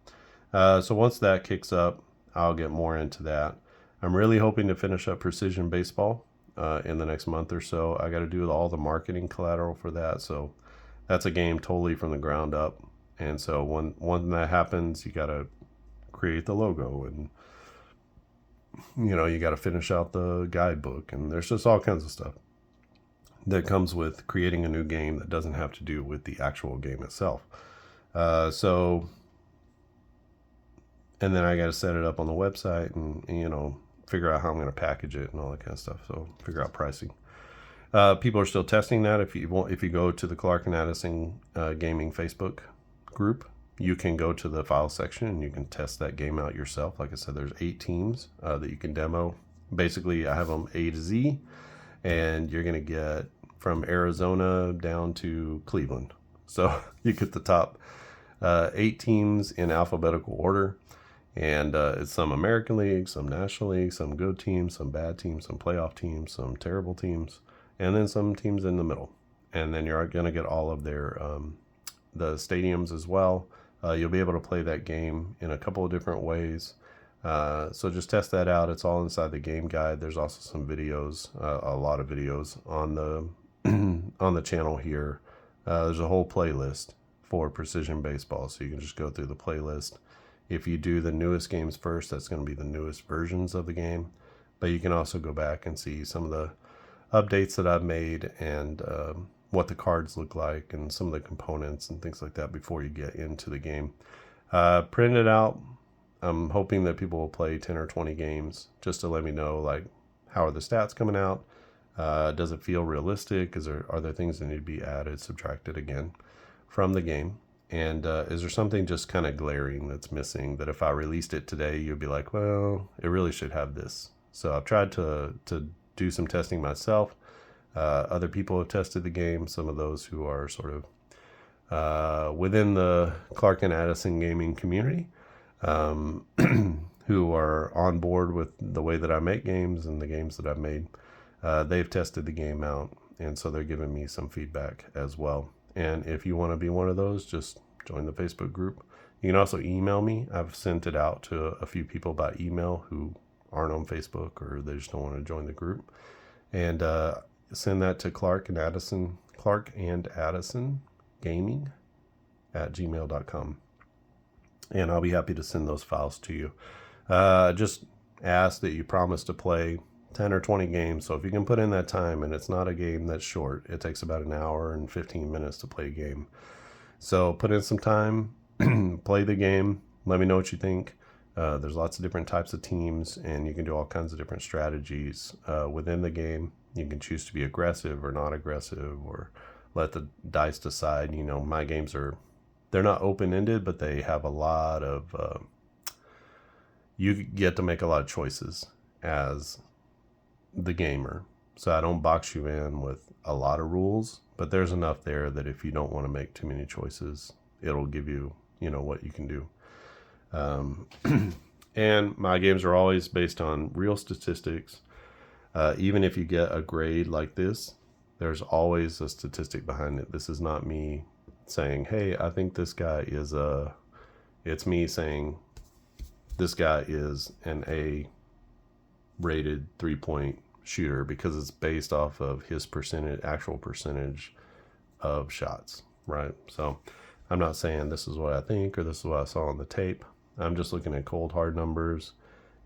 Speaker 1: So once that kicks up, I'll get more into that. I'm really hoping to finish up Precision Baseball in the next month or so. I got to do all the marketing collateral for that. So that's a game totally from the ground up. And so when that happens, you got to create the logo and, you got to finish out the guidebook. And there's just all kinds of stuff that comes with creating a new game that doesn't have to do with the actual game itself. And then I got to set it up on the website and figure out how I'm going to package it and all that kind of stuff. So figure out pricing. People are still testing that. If you go to the Clark and Addison Gaming Facebook group, you can go to the file section and you can test that game out yourself. Like I said, there's 8 teams that you can demo. Basically, I have them A to Z, and you're going to get from Arizona down to Cleveland. So you get the top 8 teams in alphabetical order. And it's some American League, some National League, some good teams, some bad teams, some playoff teams, some terrible teams, and then some teams in the middle. And then you're going to get all of their the stadiums as well. You'll be able to play that game in a couple of different ways. So just test that out. It's all inside the game guide. There's also some videos, a lot of videos on the on the channel here. There's a whole playlist for Precision Baseball, so you can just go through the playlist. If you do the newest games first, that's going to be the newest versions of the game. But you can also go back and see some of the updates that I've made and what the cards look like and some of the components and things like that before you get into the game. Print it out. I'm hoping that people will play 10 or 20 games just to let me know, like, how are the stats coming out? Does it feel realistic? Are there things that need to be added, subtracted again from the game? And is there something just kind of glaring that's missing that if I released it today, you'd be like, well, it really should have this. So I've tried to do some testing myself. Other people have tested the game. Some of those who are sort of within the Clark and Addison gaming community, who are on board with the way that I make games and the games that I've made. They've tested the game out, and so they're giving me some feedback as well. And if you want to be one of those, just join the Facebook group. You can also email me. I've sent it out to a few people by email who aren't on Facebook or they just don't want to join the group. And send that to Clark and Addison Gaming at gmail.com. And I'll be happy to send those files to you. Just ask that you promise to play 10 or 20 games. So if you can put in that time, and it's not a game that's short, it takes about an hour and 15 minutes to play a game. So put in some time, play the game, let me know what you think. There's lots of different types of teams, and you can do all kinds of different strategies within the game. You can choose to be aggressive or not aggressive, or let the dice decide. My games they're not open-ended, but they have a lot of, you get to make a lot of choices as the gamer. So I don't box you in with a lot of rules, but there's enough there that if you don't want to make too many choices, it'll give you, what you can do. And my games are always based on real statistics. Even if you get a grade like this, There's always a statistic behind it. This is not me saying, hey, I think this guy is it's me saying this guy is an A rated 3-point shooter because it's based off of his actual percentage of shots, right? So I'm not saying this is what I think or this is what I saw on the tape. I'm just looking at cold hard numbers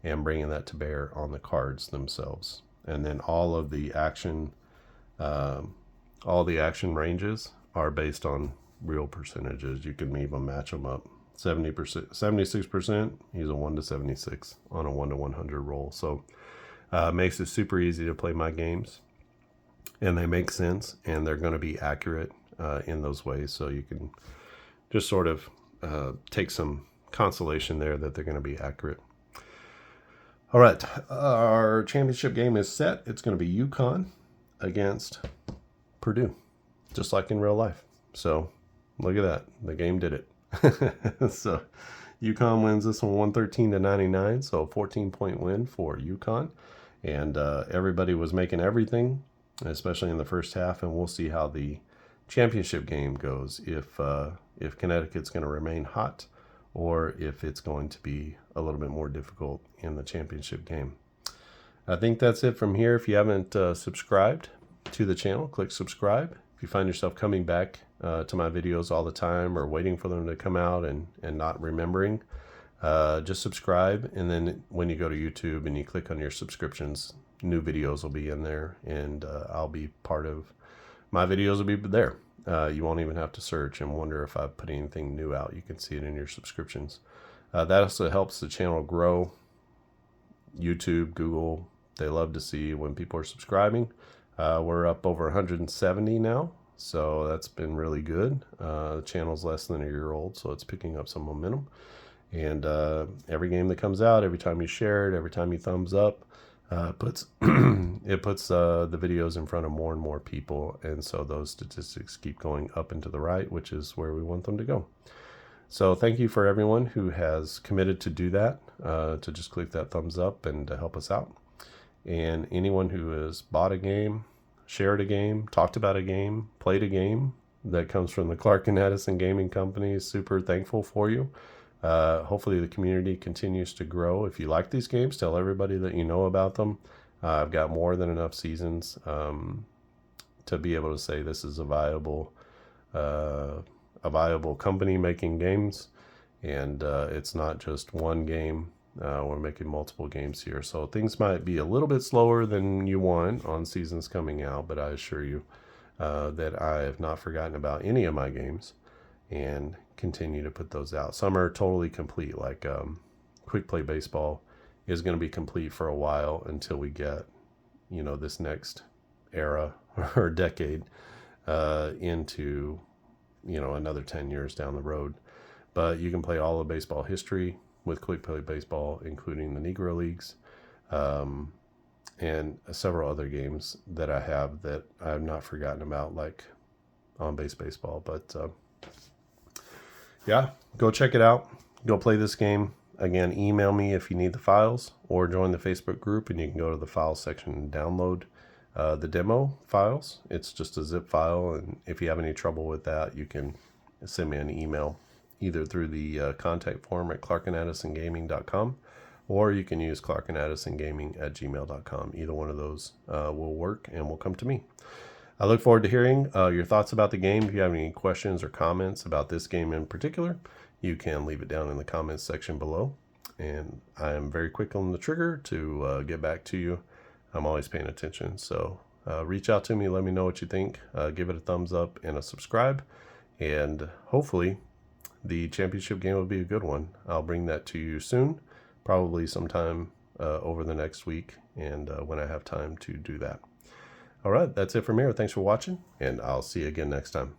Speaker 1: and bringing that to bear on the cards themselves. And then all the action ranges are based on real percentages. You can even match them up. 70%, 76%, he's a 1 to 76 on a 1 to 100 roll. So makes it super easy to play my games, and they make sense, and they're going to be accurate in those ways. So you can just sort of take some consolation there that they're going to be accurate. All right, our championship game is set. It's going to be UConn against Purdue, just like in real life. So look at that. The game did it. So UConn wins this one 113-99, so a 14-point win for UConn. And everybody was making everything, especially in the first half, and we'll see how the championship game goes, if Connecticut's going to remain hot or if it's going to be a little bit more difficult in the championship game. I think that's it from here. If you haven't subscribed to the channel, click subscribe. If you find yourself coming back to my videos all the time or waiting for them to come out and not remembering, just subscribe. And then when you go to YouTube and you click on your subscriptions, new videos will be in there, and I'll be part of my videos will be there. You won't even have to search and wonder if I've put anything new out. You can see it in your subscriptions. That also helps the channel grow. YouTube, Google, they love to see when people are subscribing. We're up over 170 now, so that's been really good. The channel's less than a year old, so it's picking up some momentum. And every game that comes out, every time you share it, every time you thumbs up, puts it puts the videos in front of more and more people, and so those statistics keep going up and to the right, which is where we want them to go. So thank you for everyone who has committed to do that, to just click that thumbs up and to help us out. And anyone who has bought a game, shared a game, talked about a game, played a game that comes from the Clark and Addison Gaming Company is super thankful for you. Hopefully the community continues to grow. If you like these games, tell everybody that you know about them. I've got more than enough seasons to be able to say this is a viable company making games, and it's not just one game. We're making multiple games here, so things might be a little bit slower than you want on seasons coming out, but I assure you that I have not forgotten about any of my games and continue to put those out. Some are totally complete, like Quick Play Baseball is going to be complete for a while until we get, this next era or decade into, another 10 years down the road. But you can play all of baseball history with Quick Play Baseball, including the Negro Leagues, and several other games that I have that I've not forgotten about, like On Base Baseball. But yeah, go check it out. Go play this game. Again, email me if you need the files, or join the Facebook group, and you can go to the files section and download the demo files. It's just a zip file, and if you have any trouble with that, you can send me an email either through the contact form at clarkandaddisongaming.com, or you can use clarkandaddisongaming@gmail.com. Either one of those will work and will come to me. I look forward to hearing your thoughts about the game. If you have any questions or comments about this game in particular, you can leave it down in the comments section below. And I am very quick on the trigger to get back to you. I'm always paying attention. So reach out to me. Let me know what you think. Give it a thumbs up and a subscribe. And hopefully the championship game will be a good one. I'll bring that to you soon, probably sometime over the next week, and when I have time to do that. All right, that's it from here. Thanks for watching, and I'll see you again next time.